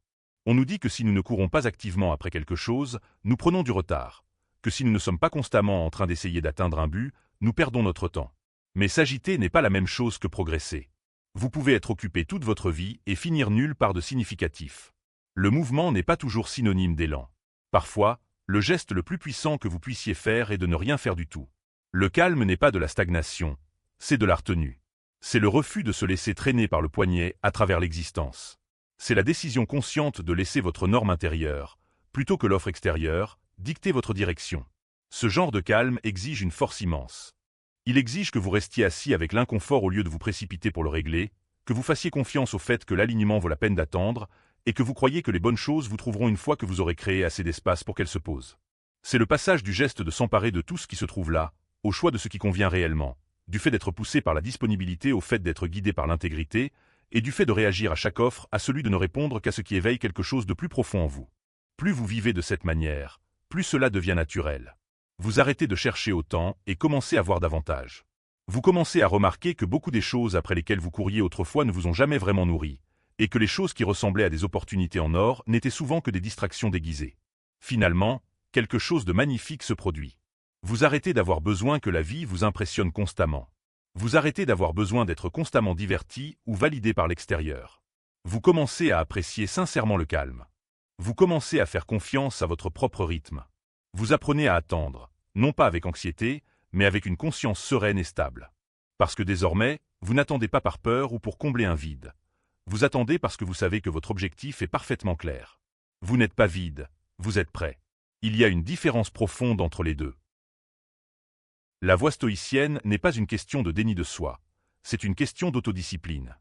On nous dit que si nous ne courons pas activement après quelque chose, nous prenons du retard, que si nous ne sommes pas constamment en train d'essayer d'atteindre un but, nous perdons notre temps. Mais s'agiter n'est pas la même chose que progresser. Vous pouvez être occupé toute votre vie et finir nulle part de significatif. Le mouvement n'est pas toujours synonyme d'élan. Parfois, le geste le plus puissant que vous puissiez faire est de ne rien faire du tout. Le calme n'est pas de la stagnation, c'est de la retenue. C'est le refus de se laisser traîner par le poignet à travers l'existence. C'est la décision consciente de laisser votre norme intérieure, plutôt que l'offre extérieure, dicter votre direction. Ce genre de calme exige une force immense. Il exige que vous restiez assis avec l'inconfort au lieu de vous précipiter pour le régler, que vous fassiez confiance au fait que l'alignement vaut la peine d'attendre, et que vous croyez que les bonnes choses vous trouveront une fois que vous aurez créé assez d'espace pour qu'elles se posent. C'est le passage du geste de s'emparer de tout ce qui se trouve là, au choix de ce qui convient réellement, du fait d'être poussé par la disponibilité au fait d'être guidé par l'intégrité, et du fait de réagir à chaque offre à celui de ne répondre qu'à ce qui éveille quelque chose de plus profond en vous. Plus vous vivez de cette manière, plus cela devient naturel. Vous arrêtez de chercher autant et commencez à voir davantage. Vous commencez à remarquer que beaucoup des choses après lesquelles vous couriez autrefois ne vous ont jamais vraiment nourri, et que les choses qui ressemblaient à des opportunités en or n'étaient souvent que des distractions déguisées. Finalement, quelque chose de magnifique se produit. Vous arrêtez d'avoir besoin que la vie vous impressionne constamment. Vous arrêtez d'avoir besoin d'être constamment diverti ou validé par l'extérieur. Vous commencez à apprécier sincèrement le calme. Vous commencez à faire confiance à votre propre rythme. Vous apprenez à attendre, non pas avec anxiété, mais avec une conscience sereine et stable. Parce que désormais, vous n'attendez pas par peur ou pour combler un vide. Vous attendez parce que vous savez que votre objectif est parfaitement clair. Vous n'êtes pas vide, vous êtes prêt. Il y a une différence profonde entre les deux. La voie stoïcienne n'est pas une question de déni de soi, c'est une question d'autodiscipline.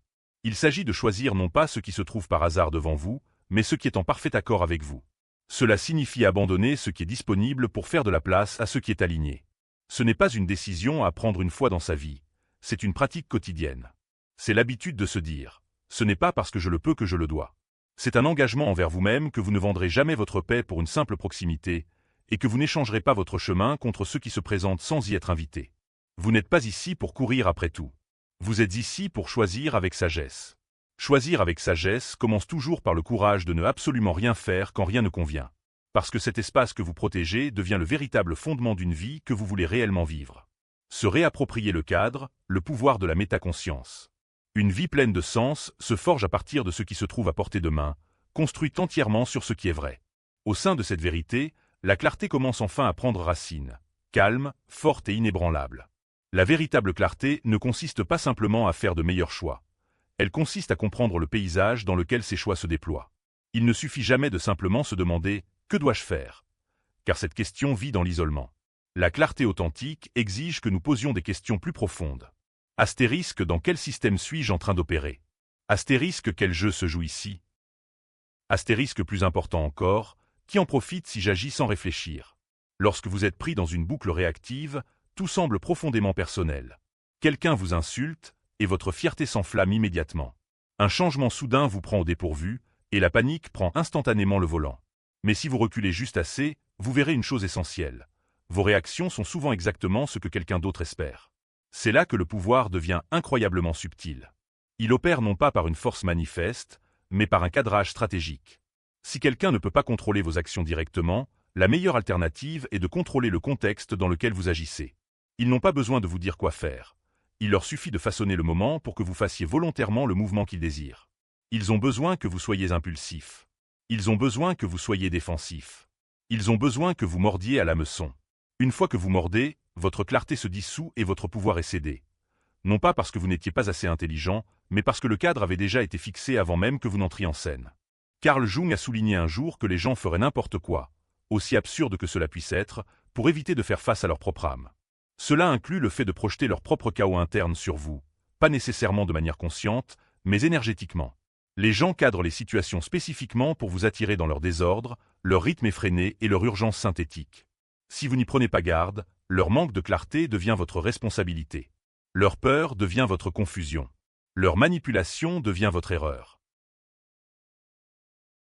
Il s'agit de choisir non pas ce qui se trouve par hasard devant vous, mais ce qui est en parfait accord avec vous. Cela signifie abandonner ce qui est disponible pour faire de la place à ce qui est aligné. Ce n'est pas une décision à prendre une fois dans sa vie, c'est une pratique quotidienne. C'est l'habitude de se dire « ce n'est pas parce que je le peux que je le dois ». C'est un engagement envers vous-même que vous ne vendrez jamais votre paix pour une simple proximité, et que vous n'échangerez pas votre chemin contre ceux qui se présentent sans y être invités. Vous n'êtes pas ici pour courir après tout. Vous êtes ici pour choisir avec sagesse. Choisir avec sagesse commence toujours par le courage de ne absolument rien faire quand rien ne convient. Parce que cet espace que vous protégez devient le véritable fondement d'une vie que vous voulez réellement vivre. Se réapproprier le cadre, le pouvoir de la métaconscience. Une vie pleine de sens se forge à partir de ce qui se trouve à portée de main, construite entièrement sur ce qui est vrai. Au sein de cette vérité, la clarté commence enfin à prendre racine, calme, forte et inébranlable. La véritable clarté ne consiste pas simplement à faire de meilleurs choix. Elle consiste à comprendre le paysage dans lequel ces choix se déploient. Il ne suffit jamais de simplement se demander « que dois-je faire ?» car cette question vit dans l'isolement. La clarté authentique exige que nous posions des questions plus profondes. Astérisque, dans quel système suis-je en train d'opérer? Astérisque, quel jeu se joue ici? Astérisque, plus important encore, qui en profite si j'agis sans réfléchir? Lorsque vous êtes pris dans une boucle réactive, tout semble profondément personnel. Quelqu'un vous insulte, et votre fierté s'enflamme immédiatement. Un changement soudain vous prend au dépourvu, et la panique prend instantanément le volant. Mais si vous reculez juste assez, vous verrez une chose essentielle. Vos réactions sont souvent exactement ce que quelqu'un d'autre espère. C'est là que le pouvoir devient incroyablement subtil. Il opère non pas par une force manifeste, mais par un cadrage stratégique. Si quelqu'un ne peut pas contrôler vos actions directement, la meilleure alternative est de contrôler le contexte dans lequel vous agissez. Ils n'ont pas besoin de vous dire quoi faire. Il leur suffit de façonner le moment pour que vous fassiez volontairement le mouvement qu'ils désirent. Ils ont besoin que vous soyez impulsif. Ils ont besoin que vous soyez défensif. Ils ont besoin que vous mordiez à l'hameçon. Une fois que vous mordez, votre clarté se dissout et votre pouvoir est cédé. Non pas parce que vous n'étiez pas assez intelligent, mais parce que le cadre avait déjà été fixé avant même que vous n'entriez en scène. Carl Jung a souligné un jour que les gens feraient n'importe quoi, aussi absurde que cela puisse être, pour éviter de faire face à leur propre âme. Cela inclut le fait de projeter leur propre chaos interne sur vous, pas nécessairement de manière consciente, mais énergétiquement. Les gens cadrent les situations spécifiquement pour vous attirer dans leur désordre, leur rythme effréné et leur urgence synthétique. Si vous n'y prenez pas garde, leur manque de clarté devient votre responsabilité. Leur peur devient votre confusion. Leur manipulation devient votre erreur.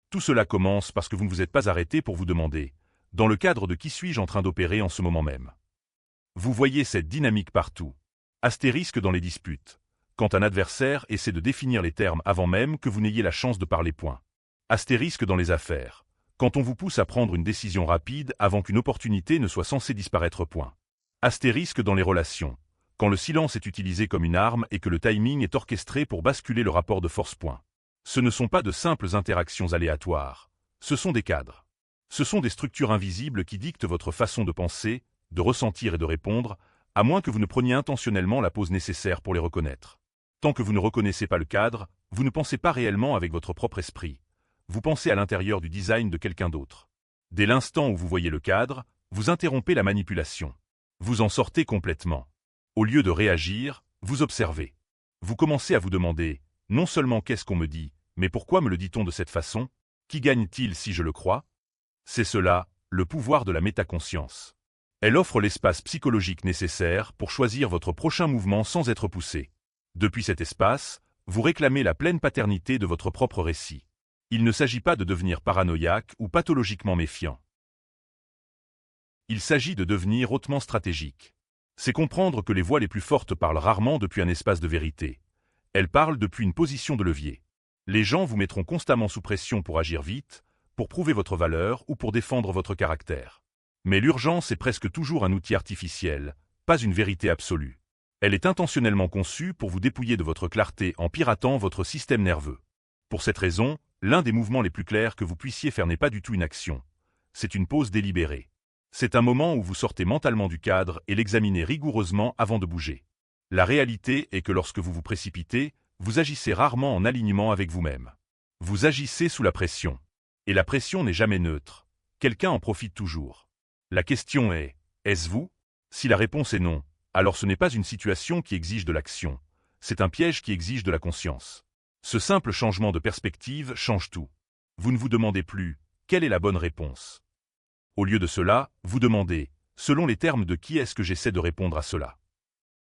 Tout cela commence parce que vous ne vous êtes pas arrêté pour vous demander « dans le cadre de qui suis-je en train d'opérer en ce moment même ?» Vous voyez cette dynamique partout. Astérisque dans les disputes. Quand un adversaire essaie de définir les termes avant même que vous n'ayez la chance de parler point. Astérisque dans les affaires. Quand on vous pousse à prendre une décision rapide avant qu'une opportunité ne soit censée disparaître point. Astérisque dans les relations. Quand le silence est utilisé comme une arme et que le timing est orchestré pour basculer le rapport de force point. Ce ne sont pas de simples interactions aléatoires. Ce sont des cadres. Ce sont des structures invisibles qui dictent votre façon de penser, de ressentir et de répondre, à moins que vous ne preniez intentionnellement la pause nécessaire pour les reconnaître. Tant que vous ne reconnaissez pas le cadre, vous ne pensez pas réellement avec votre propre esprit. Vous pensez à l'intérieur du design de quelqu'un d'autre. Dès l'instant où vous voyez le cadre, vous interrompez la manipulation. Vous en sortez complètement. Au lieu de réagir, vous observez. Vous commencez à vous demander, non seulement qu'est-ce qu'on me dit, mais pourquoi me le dit-on de cette façon? Qui gagne-t-il si je le crois? C'est cela, le pouvoir de la métaconscience. Elle offre l'espace psychologique nécessaire pour choisir votre prochain mouvement sans être poussé. Depuis cet espace, vous réclamez la pleine paternité de votre propre récit. Il ne s'agit pas de devenir paranoïaque ou pathologiquement méfiant. Il s'agit de devenir hautement stratégique. C'est comprendre que les voix les plus fortes parlent rarement depuis un espace de vérité. Elles parlent depuis une position de levier. Les gens vous mettront constamment sous pression pour agir vite, pour prouver votre valeur ou pour défendre votre caractère. Mais l'urgence est presque toujours un outil artificiel, pas une vérité absolue. Elle est intentionnellement conçue pour vous dépouiller de votre clarté en piratant votre système nerveux. Pour cette raison, l'un des mouvements les plus clairs que vous puissiez faire n'est pas du tout une action. C'est une pause délibérée. C'est un moment où vous sortez mentalement du cadre et l'examinez rigoureusement avant de bouger. La réalité est que lorsque vous vous précipitez, vous agissez rarement en alignement avec vous-même. Vous agissez sous la pression. Et la pression n'est jamais neutre. Quelqu'un en profite toujours. La question est, est-ce vous? Si la réponse est non, alors ce n'est pas une situation qui exige de l'action. C'est un piège qui exige de la conscience. Ce simple changement de perspective change tout. Vous ne vous demandez plus, quelle est la bonne réponse? Au lieu de cela, vous demandez, selon les termes de qui est-ce que j'essaie de répondre à cela?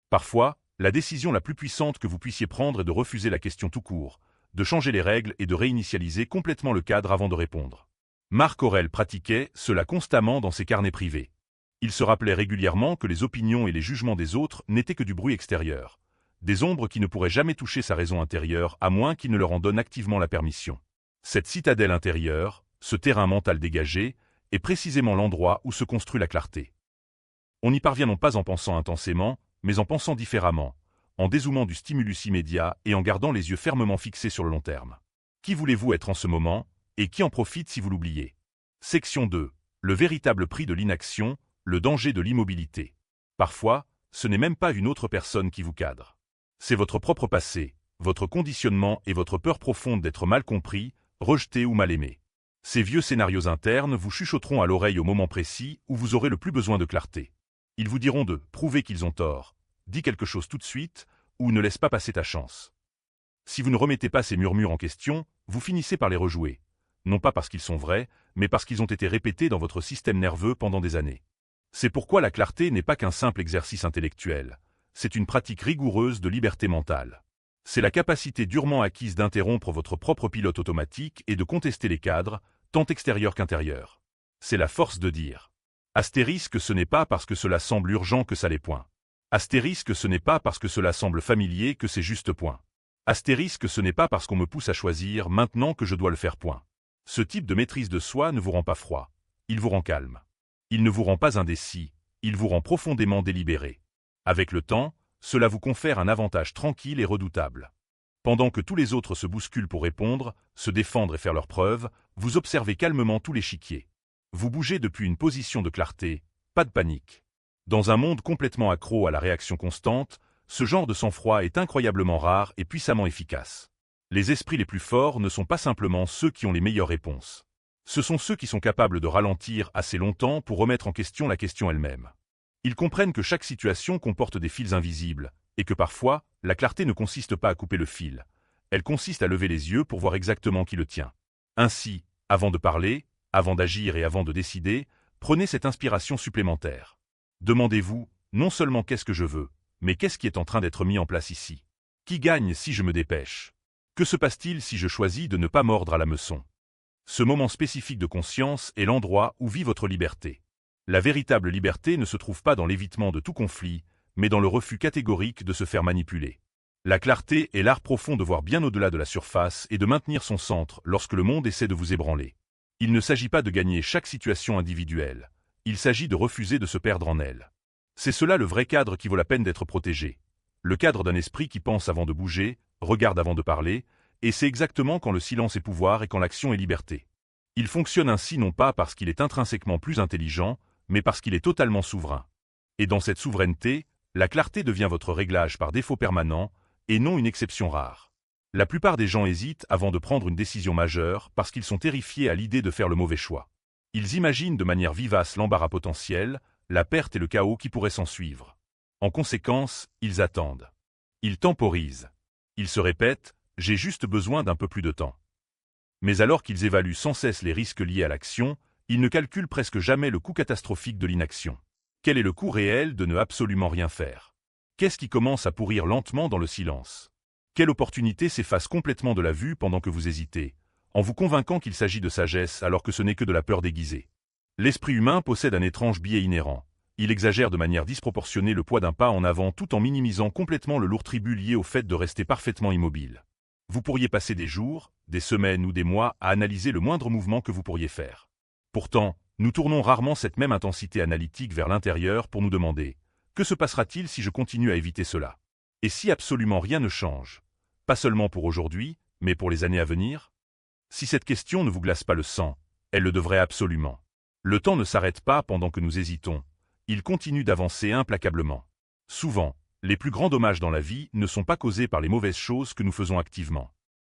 Parfois, la décision la plus puissante que vous puissiez prendre est de refuser la question tout court, de changer les règles et de réinitialiser complètement le cadre avant de répondre. Marc Aurèle pratiquait cela constamment dans ses carnets privés. Il se rappelait régulièrement que les opinions et les jugements des autres n'étaient que du bruit extérieur, des ombres qui ne pourraient jamais toucher sa raison intérieure à moins qu'il ne leur en donne activement la permission. Cette citadelle intérieure, ce terrain mental dégagé, est précisément l'endroit où se construit la clarté. On n'y parvient non pas en pensant intensément, mais en pensant différemment, en dézoomant du stimulus immédiat et en gardant les yeux fermement fixés sur le long terme. Qui voulez-vous être en ce moment, et qui en profite si vous l'oubliez? Section 2. Le véritable prix de l'inaction, le danger de l'immobilité. Parfois, ce n'est même pas une autre personne qui vous cadre. C'est votre propre passé, votre conditionnement et votre peur profonde d'être mal compris, rejeté ou mal aimé. Ces vieux scénarios internes vous chuchoteront à l'oreille au moment précis où vous aurez le plus besoin de clarté. Ils vous diront de prouver qu'ils ont tort, dis quelque chose tout de suite, ou ne laisse pas passer ta chance. Si vous ne remettez pas ces murmures en question, vous finissez par les rejouer. Non pas parce qu'ils sont vrais, mais parce qu'ils ont été répétés dans votre système nerveux pendant des années. C'est pourquoi la clarté n'est pas qu'un simple exercice intellectuel. C'est une pratique rigoureuse de liberté mentale. C'est la capacité durement acquise d'interrompre votre propre pilote automatique et de contester les cadres, tant extérieurs qu'intérieurs. C'est la force de dire. Astérisque, ce n'est pas parce que cela semble urgent que ça l'est point. Astérisque, ce n'est pas parce que cela semble familier que c'est juste point. Astérisque, ce n'est pas parce qu'on me pousse à choisir maintenant que je dois le faire point. Ce type de maîtrise de soi ne vous rend pas froid. Il vous rend calme. Il ne vous rend pas indécis, il vous rend profondément délibéré. Avec le temps, cela vous confère un avantage tranquille et redoutable. Pendant que tous les autres se bousculent pour répondre, se défendre et faire leurs preuves, vous observez calmement tout l'échiquier. Vous bougez depuis une position de clarté, pas de panique. Dans un monde complètement accro à la réaction constante, ce genre de sang-froid est incroyablement rare et puissamment efficace. Les esprits les plus forts ne sont pas simplement ceux qui ont les meilleures réponses. Ce sont ceux qui sont capables de ralentir assez longtemps pour remettre en question la question elle-même. Ils comprennent que chaque situation comporte des fils invisibles, et que parfois, la clarté ne consiste pas à couper le fil. Elle consiste à lever les yeux pour voir exactement qui le tient. Ainsi, avant de parler, avant d'agir et avant de décider, prenez cette inspiration supplémentaire. Demandez-vous, non seulement qu'est-ce que je veux, mais qu'est-ce qui est en train d'être mis en place ici? Qui gagne si je me dépêche? Que se passe-t-il si je choisis de ne pas mordre à l'hameçon? Ce moment spécifique de conscience est l'endroit où vit votre liberté. La véritable liberté ne se trouve pas dans l'évitement de tout conflit, mais dans le refus catégorique de se faire manipuler. La clarté est l'art profond de voir bien au-delà de la surface et de maintenir son centre lorsque le monde essaie de vous ébranler. Il ne s'agit pas de gagner chaque situation individuelle, il s'agit de refuser de se perdre en elle. C'est cela le vrai cadre qui vaut la peine d'être protégé. Le cadre d'un esprit qui pense avant de bouger, regarde avant de parler, et c'est exactement quand le silence est pouvoir et quand l'action est liberté. Il fonctionne ainsi non pas parce qu'il est intrinsèquement plus intelligent, mais parce qu'il est totalement souverain. Et dans cette souveraineté, la clarté devient votre réglage par défaut permanent, et non une exception rare. La plupart des gens hésitent avant de prendre une décision majeure parce qu'ils sont terrifiés à l'idée de faire le mauvais choix. Ils imaginent de manière vivace l'embarras potentiel, la perte et le chaos qui pourraient s'en suivre. En conséquence, ils attendent. Ils temporisent. Ils se répètent, j'ai juste besoin d'un peu plus de temps. Mais alors qu'ils évaluent sans cesse les risques liés à l'action, ils ne calculent presque jamais le coût catastrophique de l'inaction. Quel est le coût réel de ne absolument rien faire? Qu'est-ce qui commence à pourrir lentement dans le silence? Quelle opportunité s'efface complètement de la vue pendant que vous hésitez, en vous convainquant qu'il s'agit de sagesse alors que ce n'est que de la peur déguisée? L'esprit humain possède un étrange biais inhérent. Il exagère de manière disproportionnée le poids d'un pas en avant tout en minimisant complètement le lourd tribut lié au fait de rester parfaitement immobile. Vous pourriez passer des jours, des semaines ou des mois à analyser le moindre mouvement que vous pourriez faire. Pourtant, nous tournons rarement cette même intensité analytique vers l'intérieur pour nous demander « Que se passera-t-il si je continue à éviter cela ?» Et si absolument rien ne change? Pas seulement pour aujourd'hui, mais pour les années à venir? Si cette question ne vous glace pas le sang, elle le devrait absolument. Le temps ne s'arrête pas pendant que nous hésitons. Il continue d'avancer implacablement. Souvent, les plus grands dommages dans la vie ne sont pas causés par les mauvaises choses que nous faisons activement.